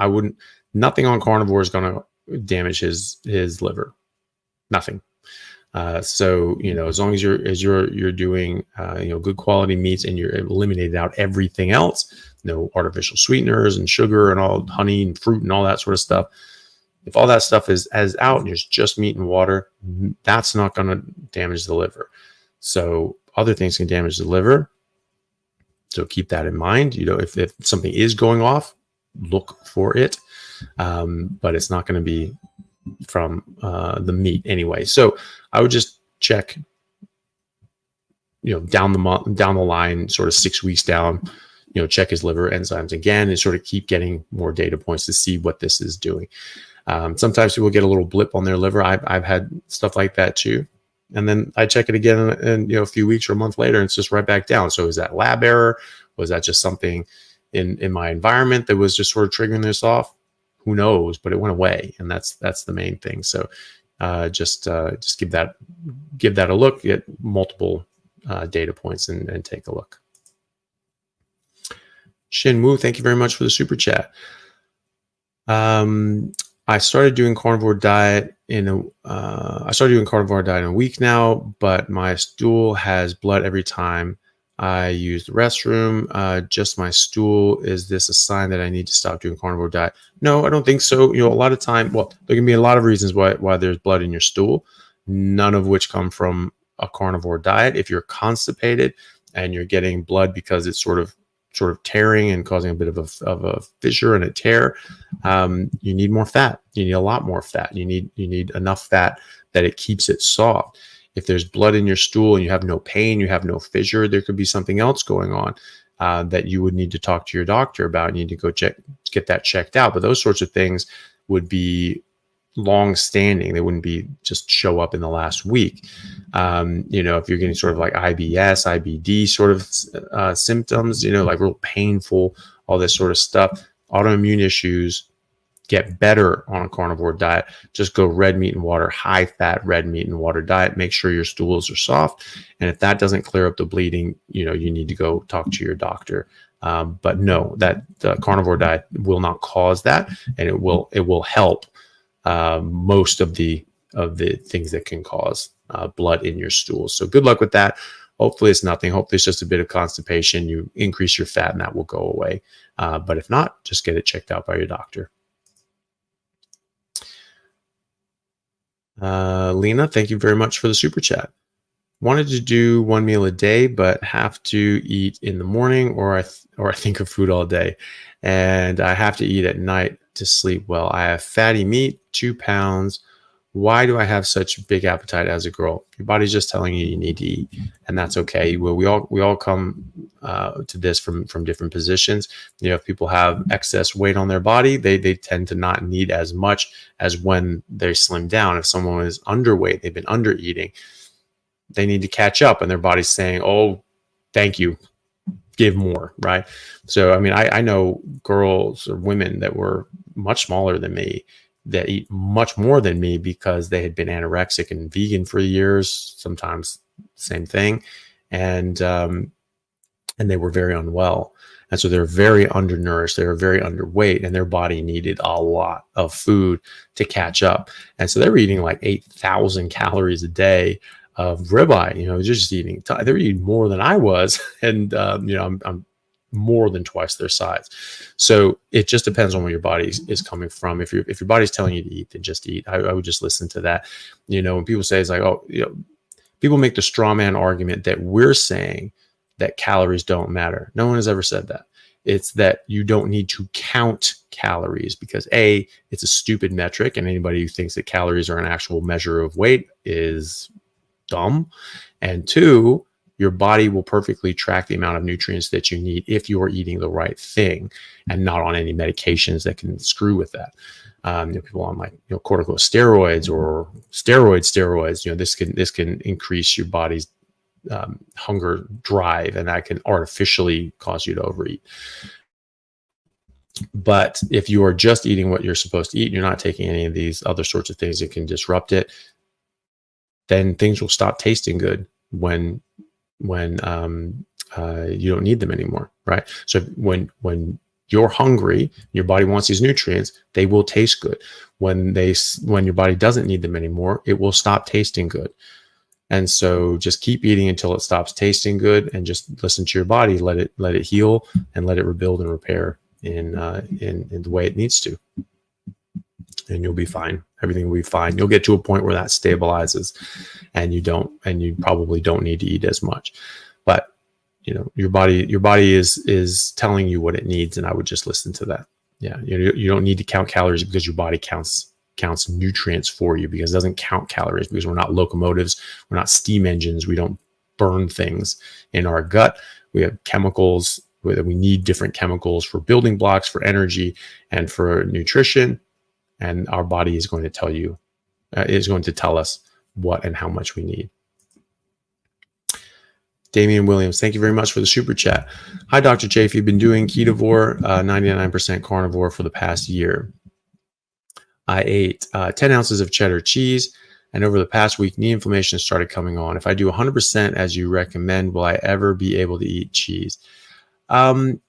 wouldn't, nothing on carnivore is going to damage his liver. Nothing. So, as long as you're doing, good quality meats and you're eliminating out everything else, no artificial sweeteners and sugar and all honey and fruit and all that sort of stuff. If all that stuff is out and there's just meat and water, that's not going to damage the liver. So other things can damage the liver. So keep that in mind. If something is going off, look for it. But it's not going to be from the meat anyway. So I would just check, down the line, sort of 6 weeks down, check his liver enzymes again and sort of keep getting more data points to see what this is doing. Sometimes people get a little blip on their liver. I've had stuff like that too. And then I check it again and a few weeks or a month later, and it's just right back down. So is that lab error? Was that just something in my environment that was just sort of triggering this off? Who knows? But it went away, and that's the main thing. So just give that a look, get multiple data points and take a look. Shin Wu, thank you very much for the super chat. I started doing carnivore diet in a week now, but my stool has blood every time I use the restroom. Just my stool. Is this a sign that I need to stop doing carnivore diet? No, I don't think so. A lot of time, well, there can be a lot of reasons why there's blood in your stool, none of which come from a carnivore diet. If you're constipated and you're getting blood because it's sort of tearing and causing a bit of a fissure and a tear, you need more fat. You need a lot more fat. You need enough fat that it keeps it soft. If there's blood in your stool and you have no pain, you have no fissure, there could be something else going on that you would need to talk to your doctor about. You need to go get that checked out. But those sorts of things would be long-standing. They wouldn't be just show up in the last week. If you're getting sort of like IBS, IBD sort of symptoms, like real painful, all this sort of stuff, autoimmune issues get better on a carnivore diet. Just go red meat and water, high fat red meat and water diet. Make sure your stools are soft. And if that doesn't clear up the bleeding, you need to go talk to your doctor. But no, that the carnivore diet will not cause that, and it will help most of the things that can cause blood in your stools. So good luck with that. Hopefully it's nothing. Hopefully it's just a bit of constipation. You increase your fat and that will go away. But if not, just get it checked out by your doctor. Lena, thank you very much for the super chat. Wanted to do one meal a day, but have to eat in the morning or I think of food all day. And I have to eat at night to sleep well. I have fatty meat, 2 pounds. Why do I have such big appetite as a girl? Your body's just telling you need to eat, and that's okay. Well, we all come to this from different positions. If people have excess weight on their body, they tend to not need as much as when they slim down. If someone is underweight, they've been under eating, they need to catch up, and their body's saying, "Oh, thank you, give more." Right? So, I know girls or women that were much smaller than me that eat much more than me because they had been anorexic and vegan for years, sometimes same thing. And they were very unwell. And so they're very undernourished. They were very underweight, and their body needed a lot of food to catch up. And so they were eating like 8,000 calories a day of ribeye, just eating, they were eating more than I was. And, I'm more than twice their size. So it just depends on where your body is coming from. If your body's telling you to eat, then just eat. I would just listen to that. When people say it's like, people make the straw man argument that we're saying that calories don't matter. No one has ever said that. It's that you don't need to count calories because A, it's a stupid metric, and anybody who thinks that calories are an actual measure of weight is dumb. And two, your body will perfectly track the amount of nutrients that you need if you are eating the right thing and not on any medications that can screw with that. People on corticosteroids or steroids, this can increase your body's hunger drive, and that can artificially cause you to overeat. But if you are just eating what you're supposed to eat, you're not taking any of these other sorts of things that can disrupt it, then things will stop tasting good when you don't need them anymore, right? So when you're hungry, your body wants these nutrients, they will taste good. When your body doesn't need them anymore, it will stop tasting good. And so just keep eating until it stops tasting good, and just listen to your body, let it heal, and let it rebuild and repair in the way it needs to. And you'll be fine. Everything will be fine. You'll get to a point where that stabilizes, and you probably don't need to eat as much. But your body is telling you what it needs, and I would just listen to that. Yeah, you don't need to count calories because your body counts nutrients for you, because it doesn't count calories, because we're not locomotives, we're not steam engines, we don't burn things in our gut. We have chemicals, we need different chemicals for building blocks, for energy, and for nutrition, and our body is going to tell us what and how much we need. Damian Williams, thank you very much for the super chat. Hi, Dr. Chaffee. Been doing Ketovore, 99% carnivore for the past year. I ate 10 ounces of cheddar cheese, and over the past week, knee inflammation started coming on. If I do 100% as you recommend, will I ever be able to eat cheese? It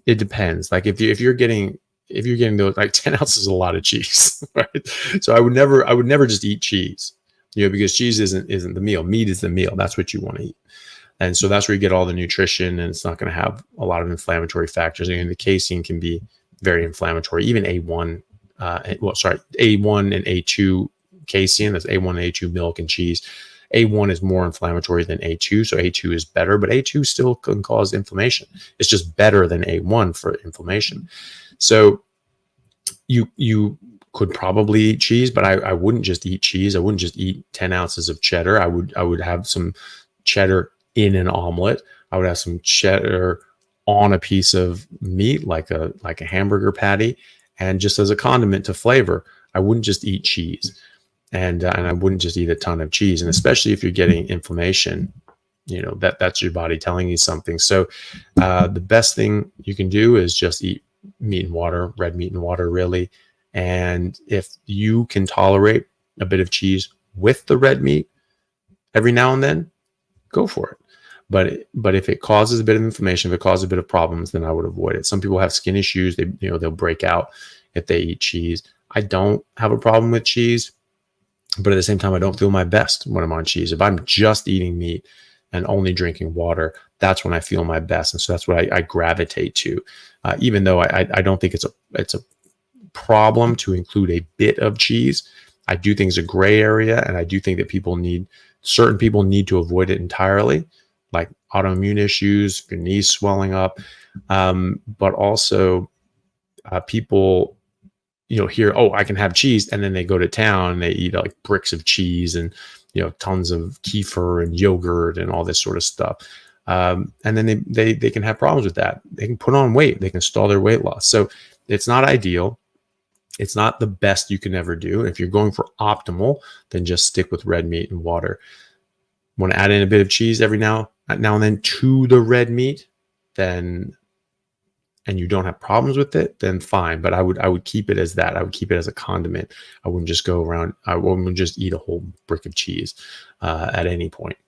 depends. Like if you're getting those, like 10 ounces is a lot of cheese, right? So I would never just eat cheese, because cheese isn't the meal. Meat is the meal. That's what you want to eat. And so that's where you get all the nutrition, and it's not going to have a lot of inflammatory factors. And the casein can be very inflammatory. Even A1 and A2 casein, that's A1 and A2 milk and cheese. A1 is more inflammatory than A2, so A2 is better, but A2 still can cause inflammation. It's just better than A1 for inflammation. So you could probably eat cheese, but I wouldn't just eat cheese. I wouldn't just eat 10 ounces of cheddar. I would have some cheddar in an omelet. I would have some cheddar on a piece of meat, like a hamburger patty, and just as a condiment to flavor. I wouldn't just eat cheese, and I wouldn't just eat a ton of cheese. And especially if you're getting inflammation, that's your body telling you something. So the best thing you can do is just eat meat and water, red meat and water, really. And if you can tolerate a bit of cheese with the red meat every now and then, go for it. But if it causes a bit of inflammation, if it causes a bit of problems, then I would avoid it. Some people have skin issues. They'll break out if they eat cheese. I don't have a problem with cheese, but at the same time, I don't feel my best when I'm on cheese. If I'm just eating meat and only drinking water, that's when I feel my best. And so that's what I gravitate to. Even though I don't think it's a problem to include a bit of cheese, I do think it's a gray area, and I do think that certain people need to avoid it entirely, like autoimmune issues, your knees swelling up, but also people, hear, oh, I can have cheese, and then they go to town and they eat like bricks of cheese and tons of kefir and yogurt and all this sort of stuff, and then they can have problems with that. They can put on weight, they can stall their weight loss. So it's not ideal. It's not the best you can ever do. If you're going for optimal, then just stick with red meat and water. Want to add in a bit of cheese every now and then to the red meat, and you don't have problems with it, then fine. But I would keep it as that. I would keep it as a condiment. I wouldn't just I wouldn't just eat a whole brick of cheese at any point.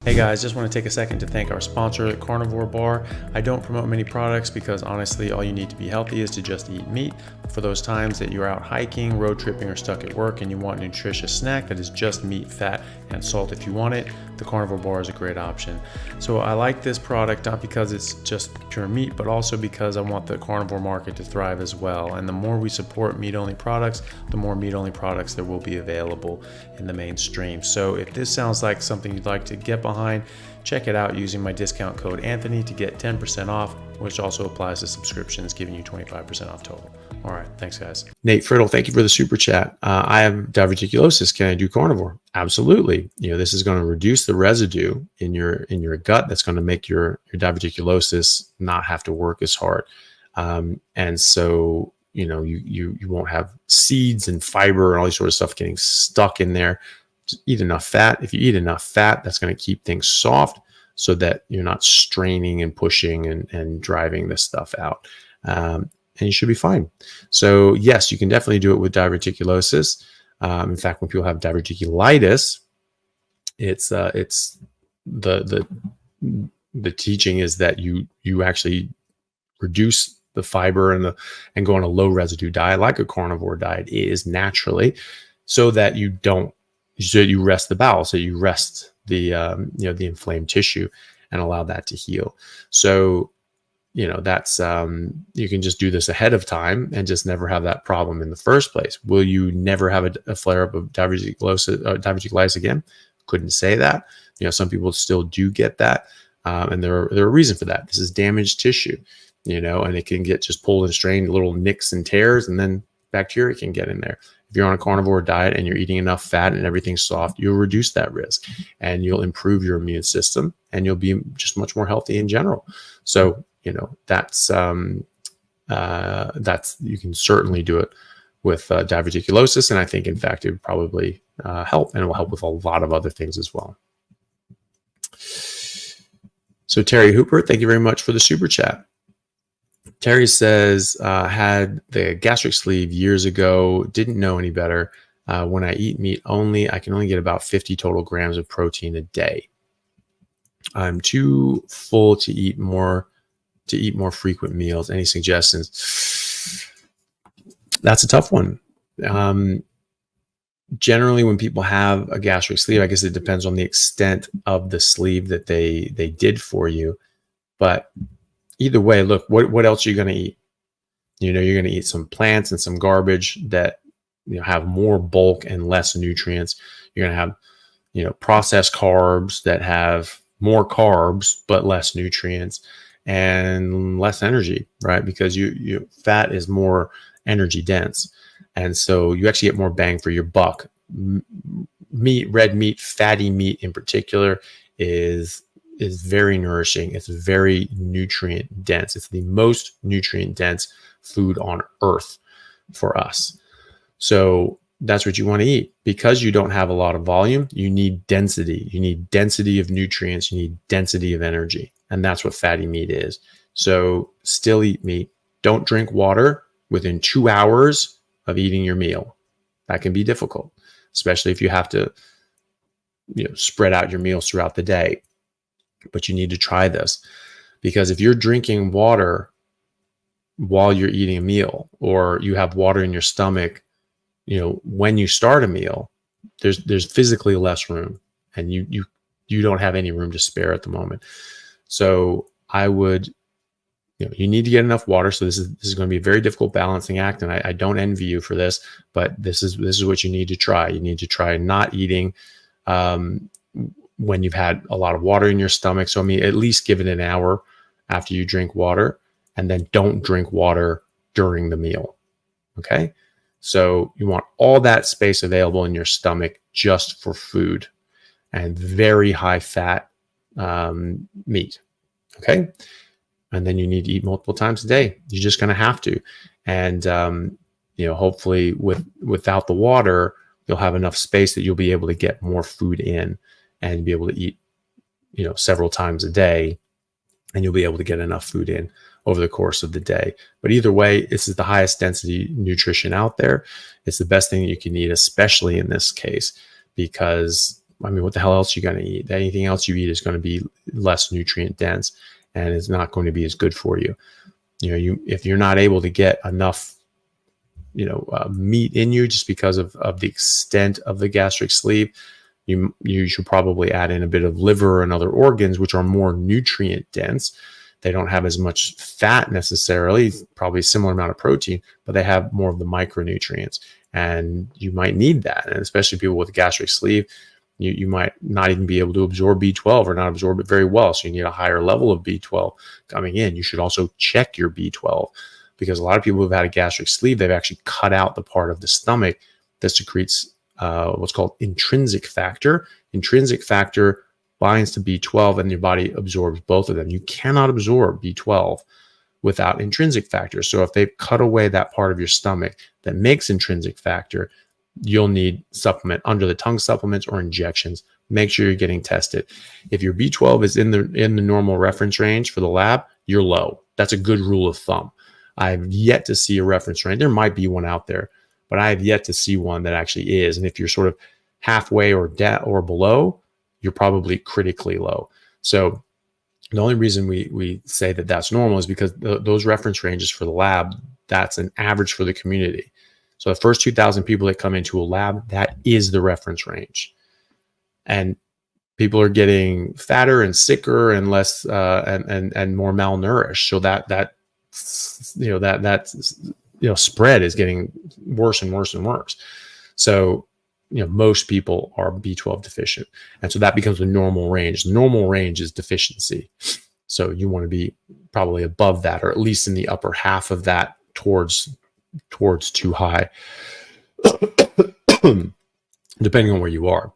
Hey guys, just want to take a second to thank our sponsor, Carnivore Bar. I don't promote many products because honestly, all you need to be healthy is to just eat meat. For those times that you're out hiking, road tripping, or stuck at work and you want a nutritious snack that is just meat, fat, and salt if you want it, the Carnivore Bar is a great option. So I like this product not because it's just pure meat, but also because I want the carnivore market to thrive as well. And the more we support meat-only products, the more meat-only products there will be available in the mainstream. So if this sounds like something you'd like to get behind, check it out using my discount code Anthony to get 10% off, which also applies to subscriptions, giving you 25% off total. All right, thanks guys. Nate Friddle, thank you for the super chat. I have diverticulosis. Can I do carnivore? Absolutely. This is going to reduce the residue in your gut. That's going to make your diverticulosis not have to work as hard. And so you won't have seeds and fiber and all these sort of stuff getting stuck in there. Just eat enough fat. If you eat enough fat, that's going to keep things soft so that you're not straining and pushing and driving this stuff out. And you should be fine. So yes, you can definitely do it with diverticulosis. In fact, when people have diverticulitis, it's the teaching is that you actually reduce the fiber and go on a low residue diet, like a carnivore diet is naturally, so that you rest the bowel, so you rest the the inflamed tissue and allow that to heal. So that's you can just do this ahead of time and just never have that problem in the first place. Will you never have a flare-up of diverticulitis again? Couldn't say that. Some people still do get that, and there are a reason for that. This is damaged tissue, and it can get just pulled and strained, little nicks and tears, and then bacteria can get in there. If you're on a carnivore diet and you're eating enough fat and everything's soft, you'll reduce that risk, and you'll improve your immune system, and you'll be just much more healthy in general. So that's you can certainly do it with diverticulosis, and I think in fact it would probably help, and it will help with a lot of other things as well. So Terry Hooper, thank you very much for the super chat. Terry says, had the gastric sleeve years ago, didn't know any better. When I eat meat only, I can only get about 50 total grams of protein a day. I'm too full to eat more frequent meals. Any suggestions? That's a tough one. Generally, when people have a gastric sleeve, I guess it depends on the extent of the sleeve that they did for you. But either way, look, what else are you going to eat? You're going to eat some plants and some garbage that have more bulk and less nutrients. You're going to have processed carbs that have more carbs but less nutrients and less energy, right? Because fat is more energy dense, and so you actually get more bang for your buck. Meat, red meat, fatty meat in particular, is very nourishing. It's very nutrient dense. It's the most nutrient dense food on earth for us. So that's what you want to eat. Because you don't have a lot of volume, you need density. You need density of nutrients. You need density of energy. And that's what fatty meat is. So still eat meat. Don't drink water within 2 hours of eating your meal. That can be difficult, especially if you have to spread out your meals throughout the day. But you need to try this, because if you're drinking water while you're eating a meal, or you have water in your stomach, when you start a meal, there's physically less room, and you don't have any room to spare at the moment. So I would, you need to get enough water. So this is going to be a very difficult balancing act, and I don't envy you for this, but this is what you need to try. You need to try not eating when you've had a lot of water in your stomach. So at least give it an hour after you drink water, and then don't drink water during the meal. Okay. So you want all that space available in your stomach just for food and very high fat meat. Okay. And then you need to eat multiple times a day. You're just going to have to. And, hopefully without the water, you'll have enough space that you'll be able to get more food in and be able to eat, several times a day, and you'll be able to get enough food in over the course of the day. But either way, this is the highest density nutrition out there. It's the best thing you can eat, especially in this case, because what the hell else are you going to eat? Anything else you eat is going to be less nutrient dense, and it's not going to be as good for you. If you're not able to get enough, meat in you just because of the extent of the gastric sleeve, you should probably add in a bit of liver and other organs, which are more nutrient dense. They don't have as much fat necessarily, probably a similar amount of protein, but they have more of the micronutrients, and you might need that. And especially people with a gastric sleeve, you might not even be able to absorb B12 or not absorb it very well. So you need a higher level of B12 coming in. You should also check your B12, because a lot of people who've had a gastric sleeve, they've actually cut out the part of the stomach that secretes what's called intrinsic factor. Intrinsic factor binds to B12, and your body absorbs both of them. You cannot absorb B12 without intrinsic factor. So if they've cut away that part of your stomach that makes intrinsic factor, you'll need supplement, under the tongue supplements or injections. Make sure you're getting tested. If your B12 is in the normal reference range for the lab, you're low. That's a good rule of thumb. I've yet to see a reference range. There might be one out there, but I have yet to see one that actually is. And if you're sort of halfway or below, you're probably critically low. So the only reason we say that that's normal is because those reference ranges for the lab, that's an average for the community. So the first 2,000 people that come into a lab, that is the reference range. And people are getting fatter and sicker and less and more malnourished. So that spread is getting worse and worse and worse. So most people are B12 deficient, and so that becomes the normal range. The normal range is deficiency. So you want to be probably above that, or at least in the upper half of that, towards too high, depending on where you are.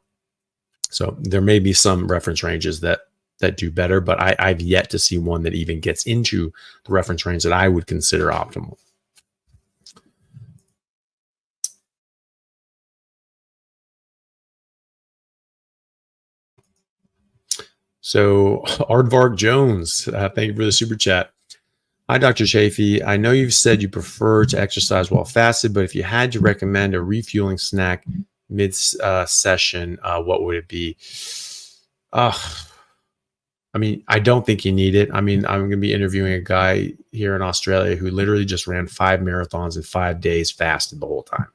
So there may be some reference ranges that do better, but I've yet to see one that even gets into the reference range that I would consider optimal. So Aardvark Jones, thank you for the super chat. Hi, Dr. Chaffee. I know you've said you prefer to exercise while fasted, but if you had to recommend a refueling snack mid-session, what would it be? I mean, I don't think you need it. I mean, I'm going to be interviewing a guy here in Australia who literally just ran 5 marathons in 5 days, fasted the whole time.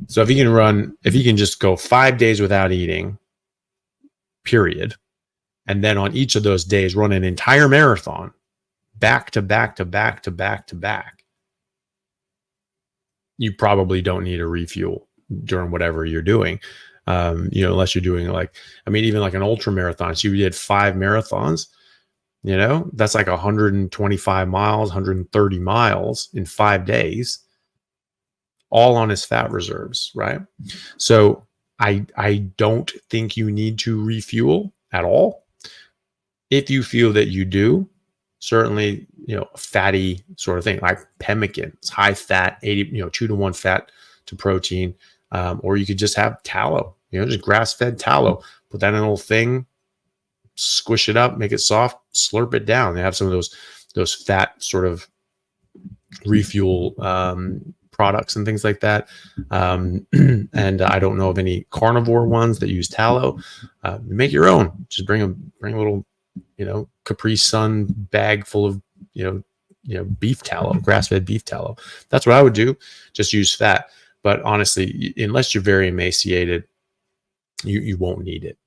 So if you can just go 5 days without eating, period, and then on each of those days run an entire marathon, back to back to back to back to back, you probably don't need a refuel during whatever you're doing. Unless you're doing even like an ultra marathon. So you did 5 marathons, that's like 125 miles, 130 miles in 5 days, all on his fat reserves, right? So I don't think you need to refuel at all. If you feel that you do, certainly, a fatty sort of thing like pemmican, it's high fat, 80, 2-to-1 fat to protein. Or you could just have tallow, just grass-fed tallow, put that in a little thing, squish it up, make it soft, slurp it down. They have some of those fat sort of refuel products and things like that. And I don't know of any carnivore ones that use tallow. Make your own. Just bring a little, Capri Sun bag full of, beef tallow, grass-fed beef tallow. That's what I would do. Just use fat. But honestly, unless you're very emaciated, you won't need it.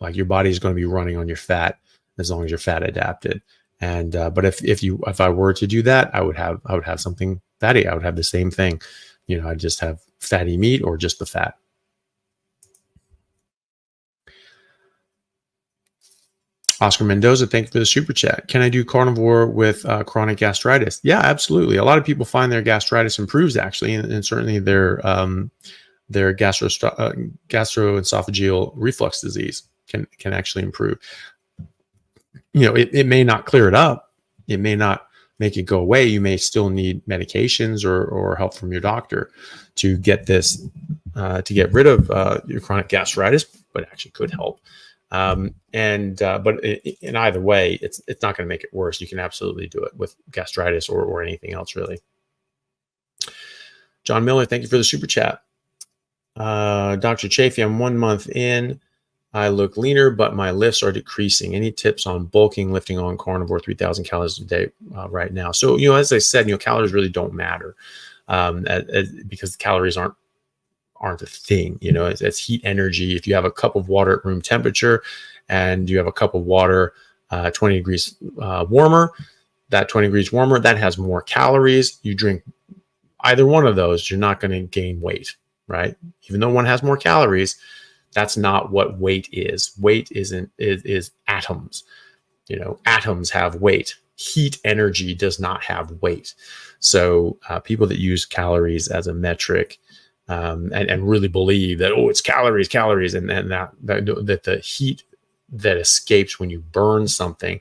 Like your body is going to be running on your fat as long as you're fat adapted. And but if I were to do that, I would have something fatty. I would have the same thing. I'd just have fatty meat or just the fat. Oscar Mendoza, thank you for the super chat. Can I do carnivore with chronic gastritis? Yeah, absolutely. A lot of people find their gastritis improves actually, and certainly their gastroesophageal reflux disease can actually improve. It may not clear it up. It may not make it go away. You may still need medications or help from your doctor to get this, to get rid of your chronic gastritis, but it actually could help. But in either way, it's not going to make it worse. You can absolutely do it with gastritis or anything else, really. John Miller, thank you for the super chat. Dr. Chaffee, I'm 1 month in. I look leaner, but my lifts are decreasing. Any tips on bulking, lifting on carnivore, 3,000 calories a day right now? So, as I said, calories really don't matter because the calories aren't a thing. It's heat energy. If you have a cup of water at room temperature and you have a cup of water 20 degrees warmer, that 20 degrees warmer, that has more calories. You drink either one of those, you're not going to gain weight, right? Even though one has more calories, that's not what weight is. Weight is atoms. Atoms have weight. Heat energy does not have weight. So people that use calories as a metric and really believe that, it's calories, and that the heat that escapes when you burn something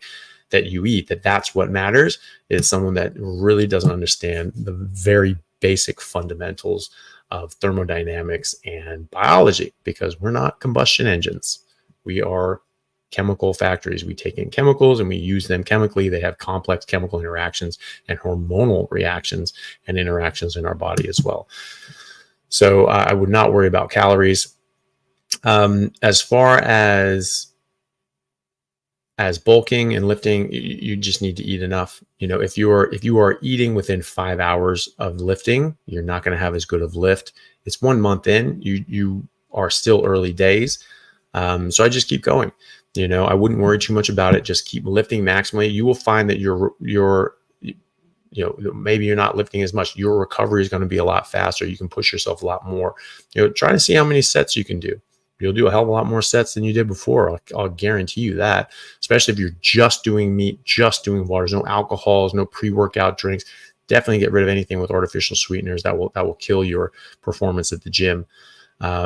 that you eat, that's what matters, is someone that really doesn't understand the very basic fundamentals of thermodynamics and biology, because we're not combustion engines. We are chemical factories. We take in chemicals and we use them chemically. They have complex chemical interactions and hormonal reactions and interactions in our body as well. So I would not worry about calories. As far as bulking and lifting, you just need to eat enough. If you are eating within 5 hours of lifting, you're not going to have as good of lift. It's 1 month in, you are still early days. So I just keep going. I wouldn't worry too much about it. Just keep lifting maximally. You will find that maybe you're not lifting as much. Your recovery is going to be a lot faster. You can push yourself a lot more. Try to see how many sets you can do. You'll do a hell of a lot more sets than you did before. I'll guarantee you that, especially if you're just doing meat, just doing waters, no alcohols, no pre-workout drinks. Definitely get rid of anything with artificial sweeteners that will kill your performance at the gym.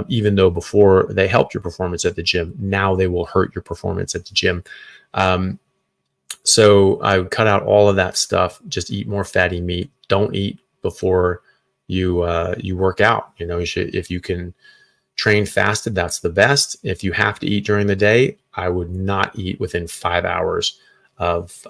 Even though before they helped your performance at the gym, now they will hurt your performance at the gym. So I would cut out all of that stuff. Just eat more fatty meat. Don't eat before you work out. If you can train fasted, that's the best. If you have to eat during the day, I would not eat within 5 hours of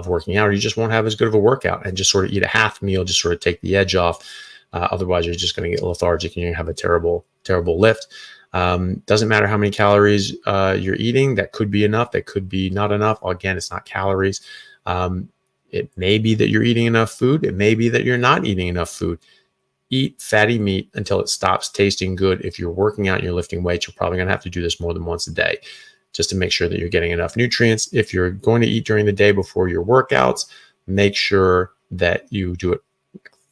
working out, or you just won't have as good of a workout. And just sort of eat a half meal, just sort of take the edge off. Otherwise, you're just going to get lethargic and you're going to have a terrible, terrible lift. Doesn't matter how many calories you're eating. That could be enough. That could be not enough. Again, it's not calories. It may be that you're eating enough food. It may be that you're not eating enough food. Eat fatty meat until it stops tasting good. If you're working out and you're lifting weights, you're probably going to have to do this more than once a day just to make sure that you're getting enough nutrients. If you're going to eat during the day before your workouts, make sure that you do it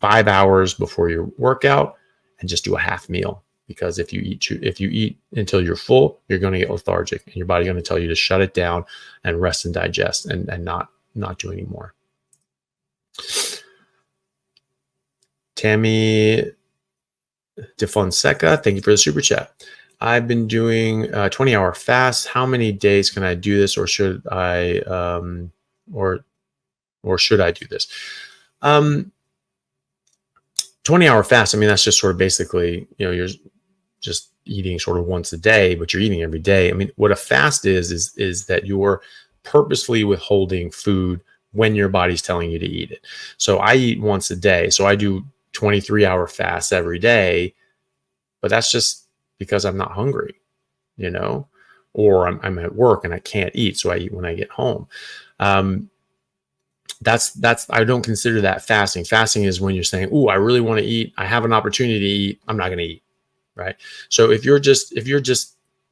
5 hours before your workout and just do a half meal. Because if you eat until you're full, you're going to get lethargic and your body's going to tell you to shut it down and rest and digest and not do any more. Tammy DeFonseca, thank you for the super chat. I've been doing 20-hour fasts. How many days can I do this, or should I should I do this? 20-hour fast. I mean, that's just sort of basically, you're just eating sort of once a day, but you're eating every day. I mean, what a fast is that you're purposefully withholding food when your body's telling you to eat it. So I eat once a day. So I do 23-hour fasts every day, but that's just because I'm not hungry, or I'm at work and I can't eat. So I eat when I get home. That's I don't consider that fasting. Fasting is when you're saying, "Ooh, I really want to eat. I have an opportunity to eat. I'm not going to eat." Right? So if you're just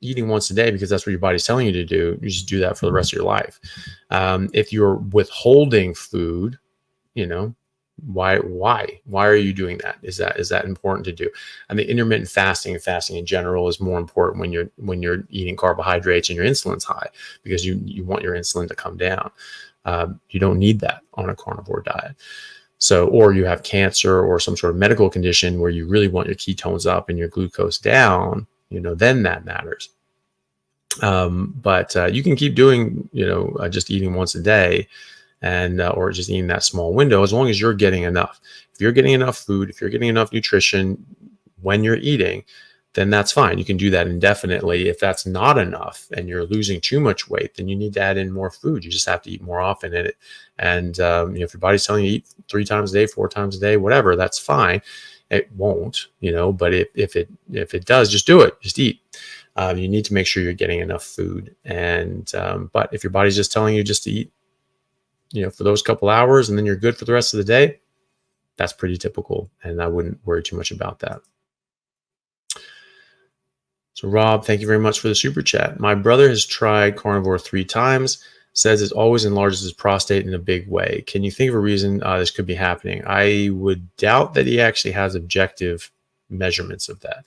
eating once a day because that's what your body's telling you to do, you just do that for the rest of your life. If you're withholding food, why are you doing that? Is that important to do? I mean, intermittent fasting and fasting in general is more important when you're eating carbohydrates and your insulin's high, because you want your insulin to come down. You don't need that on a carnivore diet. So, or you have cancer or some sort of medical condition where you really want your ketones up and your glucose down, then that matters. But you can keep doing, just eating once a day and, or just eating that small window, as long as you're getting enough. If you're getting enough food, if you're getting enough nutrition when you're eating, then that's fine. You can do that indefinitely. If that's not enough and you're losing too much weight, then you need to add in more food. You just have to eat more often in it. And if your body's telling you to eat 3 times a day, 4 times a day, whatever, that's fine. It won't, but if it does, just do it. Just eat. You need to make sure you're getting enough food. And but if your body's just telling you just to eat, for those couple hours and then you're good for the rest of the day, that's pretty typical. And I wouldn't worry too much about that. So Rob, thank you very much for the super chat. My brother has tried carnivore 3 times, says it always enlarges his prostate in a big way. Can you think of a reason this could be happening? I would doubt that he actually has objective measurements of that.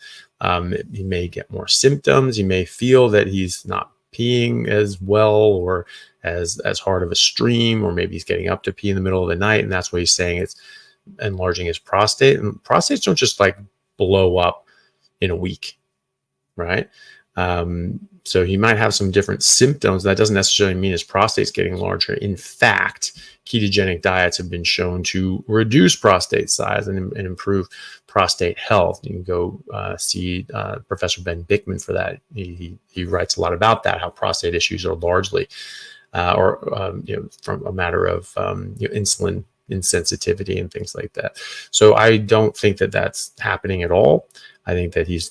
He may get more symptoms. He may feel that he's not peeing as well or as hard of a stream, or maybe he's getting up to pee in the middle of the night, and that's what he's saying it's enlarging his prostate. And prostates don't just like blow up in a week. Right. So he might have some different symptoms. That doesn't necessarily mean his prostate's getting larger. In fact, ketogenic diets have been shown to reduce prostate size and improve prostate health. You can go see Professor Ben Bickman for that. He writes a lot about that, how prostate issues are largely from a matter of insulin insensitivity and things like that. So I don't think that that's happening at all. I think that he's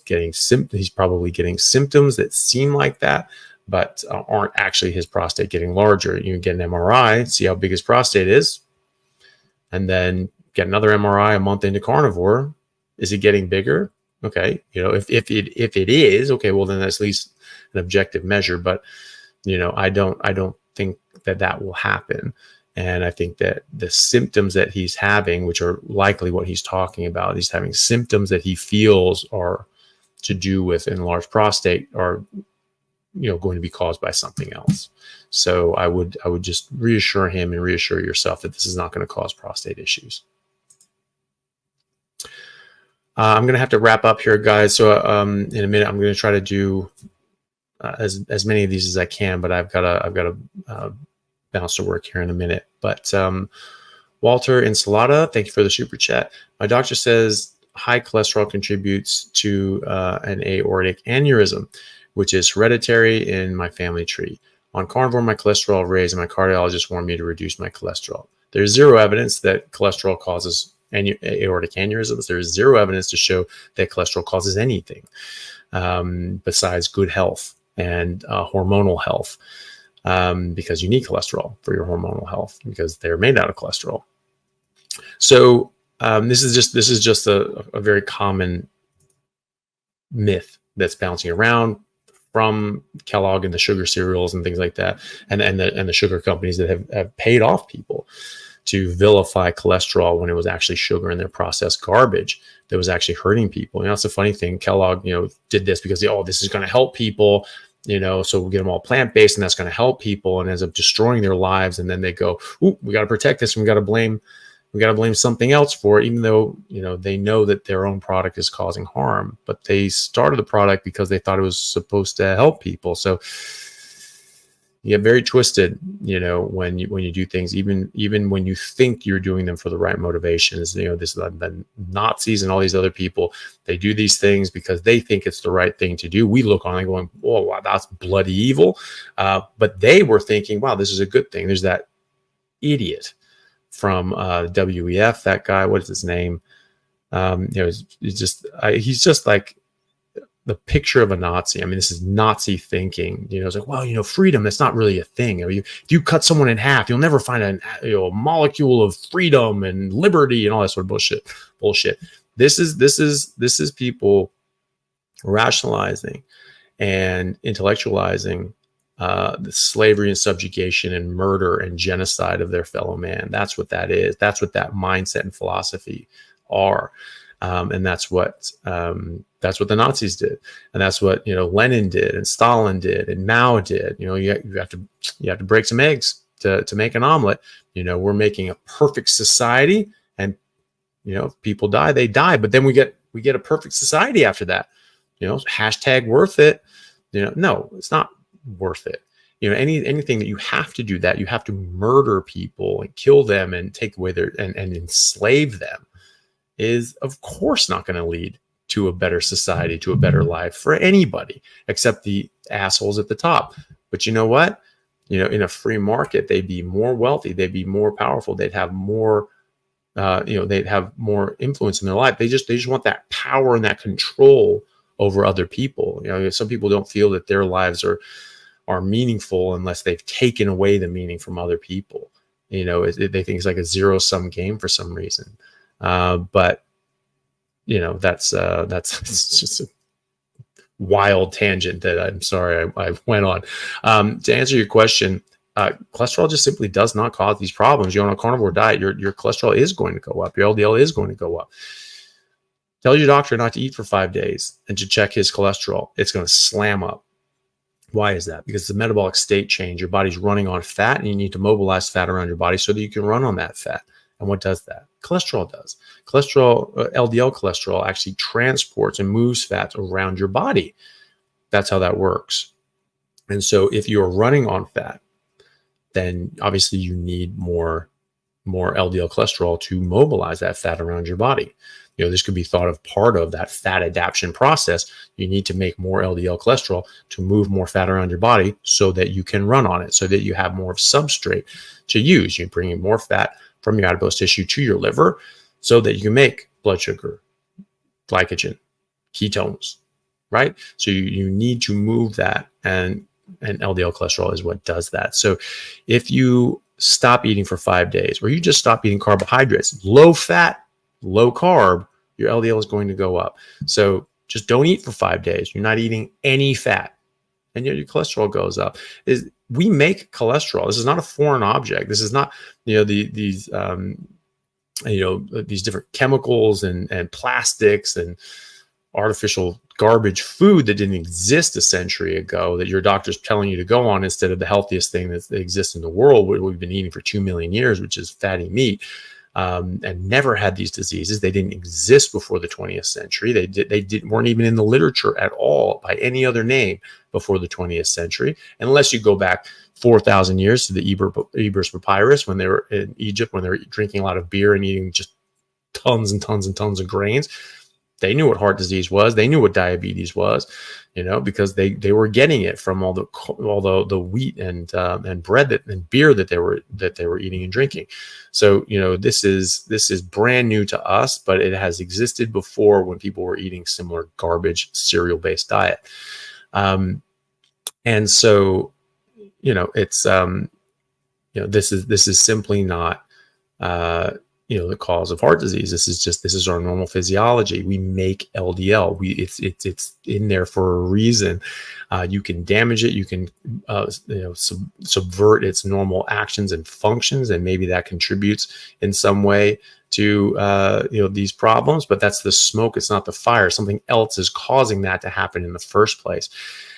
probably getting symptoms that seem like that, but aren't actually his prostate getting larger. You can get an MRI, see how big his prostate is, and then get another MRI a month into carnivore. Is it getting bigger? Okay, if it is, okay, well then that's at least an objective measure. But I don't think that will happen. And I think that the symptoms that he's having, which are likely what he's talking about, he's having symptoms that he feels are to do with enlarged prostate, are going to be caused by something else. So I would just reassure him and reassure yourself that this is not going to cause prostate issues. I'm going to have to wrap up here, guys. So in a minute, I'm going to try to do as many of these as I can, but I've got to bounce to work here in a minute. But Walter Ensalada, thank you for the super chat. My doctor says high cholesterol contributes to an aortic aneurysm, which is hereditary in my family tree. On carnivore, my cholesterol raised, and my cardiologist warned me to reduce my cholesterol. There's zero evidence that cholesterol causes aortic aneurysms. There's zero evidence to show that cholesterol causes anything besides good health and hormonal health. Because you need cholesterol for your hormonal health, because they're made out of cholesterol. So this is just a very common myth that's bouncing around from Kellogg and the sugar cereals and things like that, and the sugar companies that have paid off people to vilify cholesterol when it was actually sugar in their processed garbage that was actually hurting people. That's the funny thing. Kellogg, did this because this is going to help people. So we'll get them all plant-based, and that's going to help people, and ends up destroying their lives. And then they go, "Ooh, we got to protect this, and we got to blame something else for it," even though, they know that their own product is causing harm, but they started the product because they thought it was supposed to help people. So you get very twisted, when you do things, even when you think you're doing them for the right motivations. The Nazis and all these other people, they do these things because they think it's the right thing to do. We look on and going, "Oh, wow, that's bloody evil," but they were thinking, "Wow, this is a good thing." There's that idiot from WEF, that guy. What is his name? He's just like the picture of a Nazi. I mean, this is Nazi thinking. It's like, well, freedom, that's not really a thing. If you cut someone in half, you'll never find a molecule of freedom and liberty and all that sort of bullshit. This is people rationalizing and intellectualizing the slavery and subjugation and murder and genocide of their fellow man. That's what that is. That's what that mindset and philosophy are. And that's what the Nazis did, and that's what Lenin did, and Stalin did, and Mao did. You have to break some eggs to make an omelet. We're making a perfect society, and if people die, they die. But then we get a perfect society after that. Hashtag worth it. No, it's not worth it. Anything that you have to do, that you have to murder people and kill them and take away their and enslave them, is of course not going to lead to a better society, to a better life for anybody except the assholes at the top. But you know what? In a free market, they'd be more wealthy, they'd be more powerful, they'd have more, they'd have more influence in their life. They just want that power and that control over other people. Some people don't feel that their lives are meaningful unless they've taken away the meaning from other people. They think it's like a zero-sum game for some reason. But that's it's just a wild tangent that I'm sorry I went on. To answer your question, cholesterol just simply does not cause these problems. You're on a carnivore diet, your cholesterol is going to go up. Your LDL is going to go up. Tell your doctor not to eat for 5 days and to check his cholesterol. It's going to slam up. Why is that? Because it's a metabolic state change. Your body's running on fat, and you need to mobilize fat around your body so that you can run on that fat. And what does that? Cholesterol does. LDL cholesterol actually transports and moves fat around your body. That's how that works. And so if you're running on fat, then obviously you need more LDL cholesterol to mobilize that fat around your body. This could be thought of part of that fat adaptation process. You need to make more LDL cholesterol to move more fat around your body so that you can run on it, so that you have more of substrate to use. You bring in more fat from your adipose tissue to your liver so that you can make blood sugar, glycogen, ketones, right? So you need to move that, and LDL cholesterol is what does that. So if you stop eating for 5 days, or you just stop eating carbohydrates, low fat, low carb, your LDL is going to go up. So just don't eat for 5 days. You're not eating any fat, and yet your cholesterol goes up. We make cholesterol. This is not a foreign object. This is not, these different chemicals and plastics and artificial garbage food that didn't exist a century ago that your doctor's telling you to go on instead of the healthiest thing that exists in the world, what we've been eating for 2 million years, which is fatty meat, and never had these diseases. They didn't exist before the 20th century. They weren't even in the literature at all by any other name before the 20th century, unless you go back 4,000 years to the Ebers Papyrus when they were in Egypt, when they were drinking a lot of beer and eating just tons and tons and tons of grains. They knew what heart disease was. They knew what diabetes was, because they were getting it from all the wheat and bread and beer that they were eating and drinking. So this is brand new to us, but it has existed before when people were eating similar garbage cereal based diet. And so it's this is simply not the cause of heart disease. This is our normal physiology. We make LDL. It's in there for a reason. You can damage it. You can subvert its normal actions and functions, and maybe that contributes in some way to these problems. But that's the smoke. It's not the fire. Something else is causing that to happen in the first place.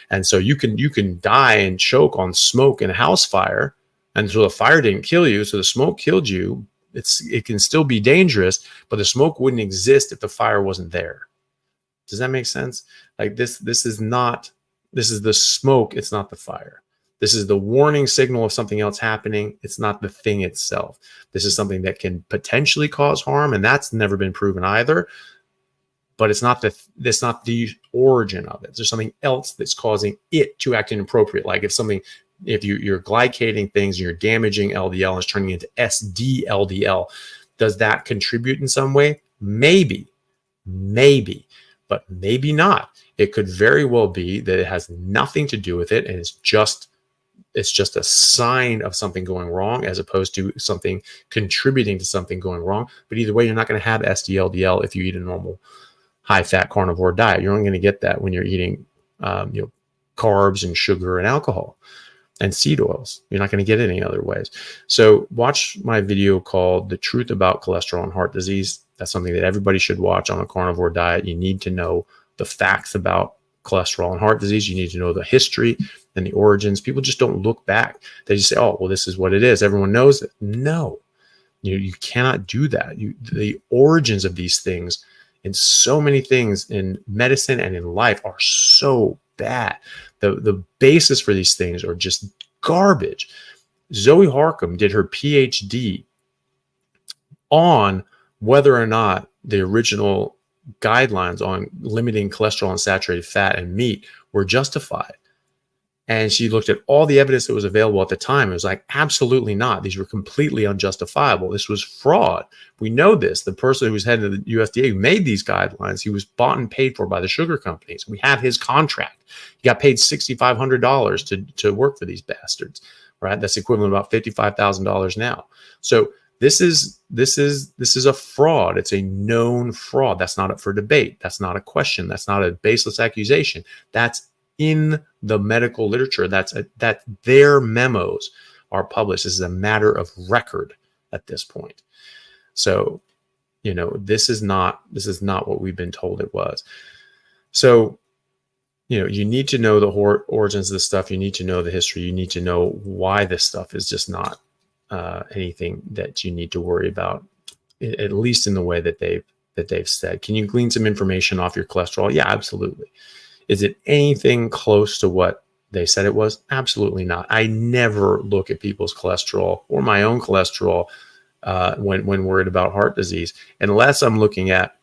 And so you can die and choke on smoke in a house fire, and so the fire didn't kill you. So the smoke killed you. It can still be dangerous, but the smoke wouldn't exist if the fire wasn't there. Does that make sense? Like this is the smoke. It's not the fire. This is the warning signal of something else happening. It's not the thing itself. This is something that can potentially cause harm, and that's never been proven either. But it's not the origin of it. There's something else that's causing it to act inappropriate. Like if you're glycating things and you're damaging LDL and it's turning into SD-LDL, does that contribute in some way? Maybe, but maybe not. It could very well be that it has nothing to do with it, and it's just a sign of something going wrong as opposed to something contributing to something going wrong. But either way, you're not going to have SD-LDL if you eat a normal high-fat carnivore diet. You're only going to get that when you're eating carbs and sugar and alcohol and seed oils. You're not going to get it any other ways. So watch my video called The Truth About Cholesterol and Heart Disease. That's something that everybody should watch on a carnivore diet. You need to know the facts about cholesterol and heart disease. You need to know the history and the origins. People just don't look back. They just say, oh, well, this is what it is. Everyone knows it. No, you cannot do that. The origins of these things in so many things in medicine and in life are so bad. The basis for these things are just garbage. Zoe Harcum did her PhD on whether or not the original guidelines on limiting cholesterol and saturated fat and meat were justified. And she looked at all the evidence that was available at the time. It was like, absolutely not. These were completely unjustifiable. This was fraud. We know this. The person who was head of the USDA who made these guidelines, he was bought and paid for by the sugar companies. We have his contract. He got paid $6,500 to work for these bastards, right? That's equivalent to about $55,000 now. So this is a fraud. It's a known fraud. That's not up for debate. That's not a question. That's not a baseless accusation. That's in the medical literature. That their memos are published. This is a matter of record at this point. So, this is not what we've been told it was. So, you need to know the origins of this stuff. You need to know the history. You need to know why this stuff is just not anything that you need to worry about, at least in the way that they've said. Can you glean some information off your cholesterol? Yeah, absolutely. Is it anything close to what they said it was? Absolutely not. I never look at people's cholesterol or my own cholesterol when worried about heart disease, unless I'm looking at,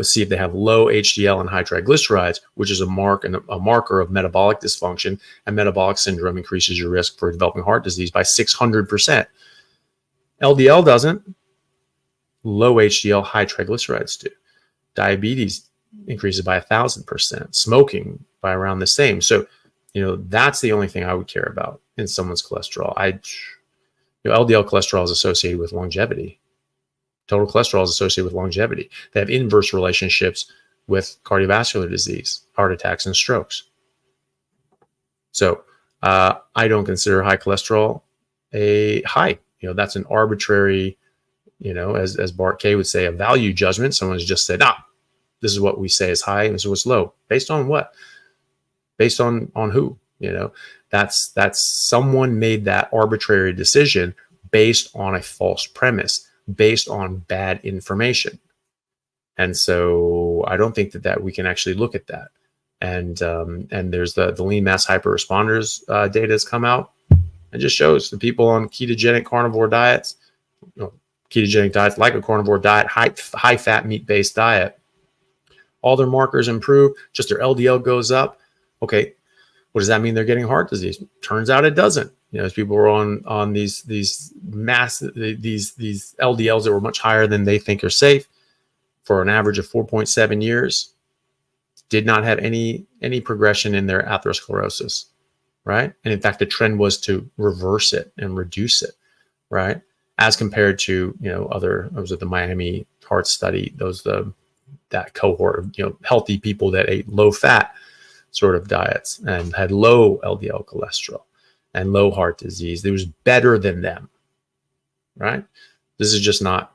see if they have low HDL and high triglycerides, which is a marker of metabolic dysfunction, and metabolic syndrome increases your risk for developing heart disease by 600%. LDL doesn't. Low HDL, high triglycerides do. Diabetes increases by 1,000%. Smoking by around the same. So, that's the only thing I would care about in someone's cholesterol. LDL cholesterol is associated with longevity. Total cholesterol is associated with longevity. They have inverse relationships with cardiovascular disease, heart attacks, and strokes. So I don't consider high cholesterol a high. That's an arbitrary, as Bart K would say, a value judgment. Someone's just said, this is what we say is high, and this is what's low. Based on what? Based on who? That's someone made that arbitrary decision based on a false premise, based on bad information. And so I don't think that we can actually look at that. And there's the lean mass hyper responders data has come out and just shows the people on ketogenic carnivore diets, ketogenic diets like a carnivore diet, high fat meat based diet, all their markers improve, just their LDL goes up. Okay, what does that mean? They're getting heart disease? Turns out it doesn't. As people were on these LDLs that were much higher than they think are safe for an average of 4.7 years, did not have any progression in their atherosclerosis, right? And in fact, the trend was to reverse it and reduce it, right? As compared to those are the Miami Heart Study, that cohort of healthy people that ate low fat sort of diets and had low LDL cholesterol and low heart disease. It was better than them, right? This is not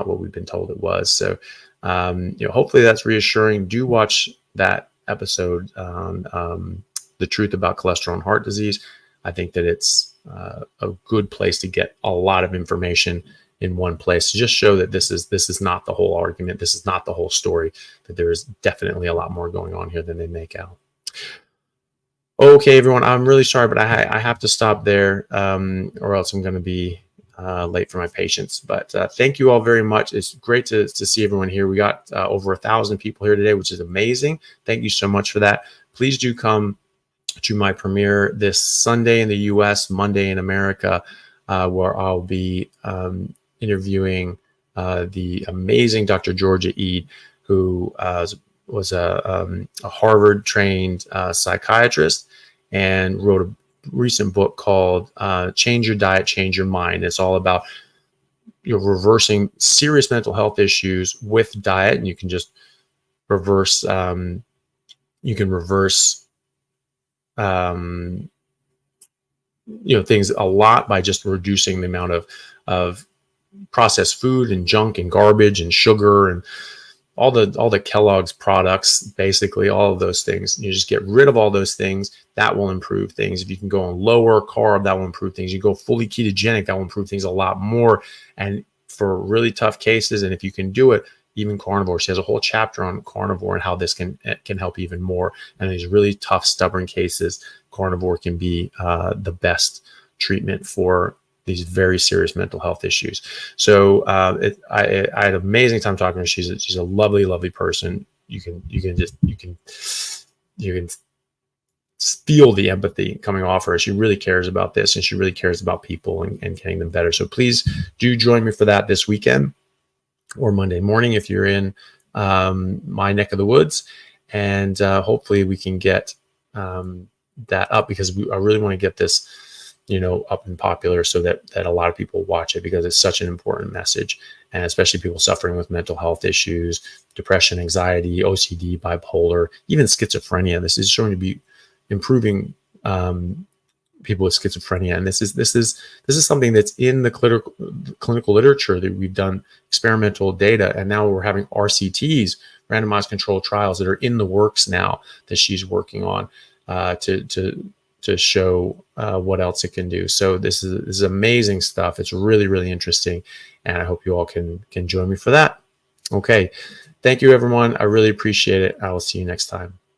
what we've been told it was. So hopefully that's reassuring. Do watch that episode on the truth about cholesterol and heart disease. I think that it's a good place to get a lot of information in one place to just show that this is not the whole argument. This is not the whole story, that there is definitely a lot more going on here than they make out. Okay, everyone, I'm really sorry, but I have to stop there or else I'm going to be late for my patients. But thank you all very much. It's great to see everyone here. We got over 1,000 people here today, which is amazing. Thank you so much for that. Please do come to my premiere this Sunday in the US, Monday in America, where I'll be interviewing the amazing Dr. Georgia Ede, who was a Harvard-trained psychiatrist and wrote a recent book called Change Your Diet, Change Your Mind. It's all about reversing serious mental health issues with diet, and you can just reverse things a lot by just reducing the amount of processed food and junk and garbage and sugar and all the Kellogg's products, basically all of those things. You just get rid of all those things. That will improve things. If you can go on lower carb, that will improve things. You go fully ketogenic, that will improve things a lot more. And for really tough cases, and if you can do it, even carnivore. She has a whole chapter on carnivore and how this can help even more. And these really tough, stubborn cases, carnivore can be the best treatment for these very serious mental health issues. So I had an amazing time talking to her. She's a lovely, lovely person. You can feel the empathy coming off her. She really cares about this, and she really cares about people and getting them better. So please do join me for that this weekend or Monday morning if you're in my neck of the woods, and hopefully we can get that up, because I really want to get this up and popular so that a lot of people watch it, because it's such an important message. And especially people suffering with mental health issues, depression, anxiety, OCD, bipolar, even schizophrenia. This is showing to be improving people with schizophrenia. And this is something that's in the clinical literature, that we've done experimental data, and now we're having RCTs, randomized controlled trials, that are in the works now that she's working on to show what else it can do. So this is amazing stuff. It's really, really interesting. And I hope you all can join me for that. Okay. Thank you, everyone. I really appreciate it. I will see you next time.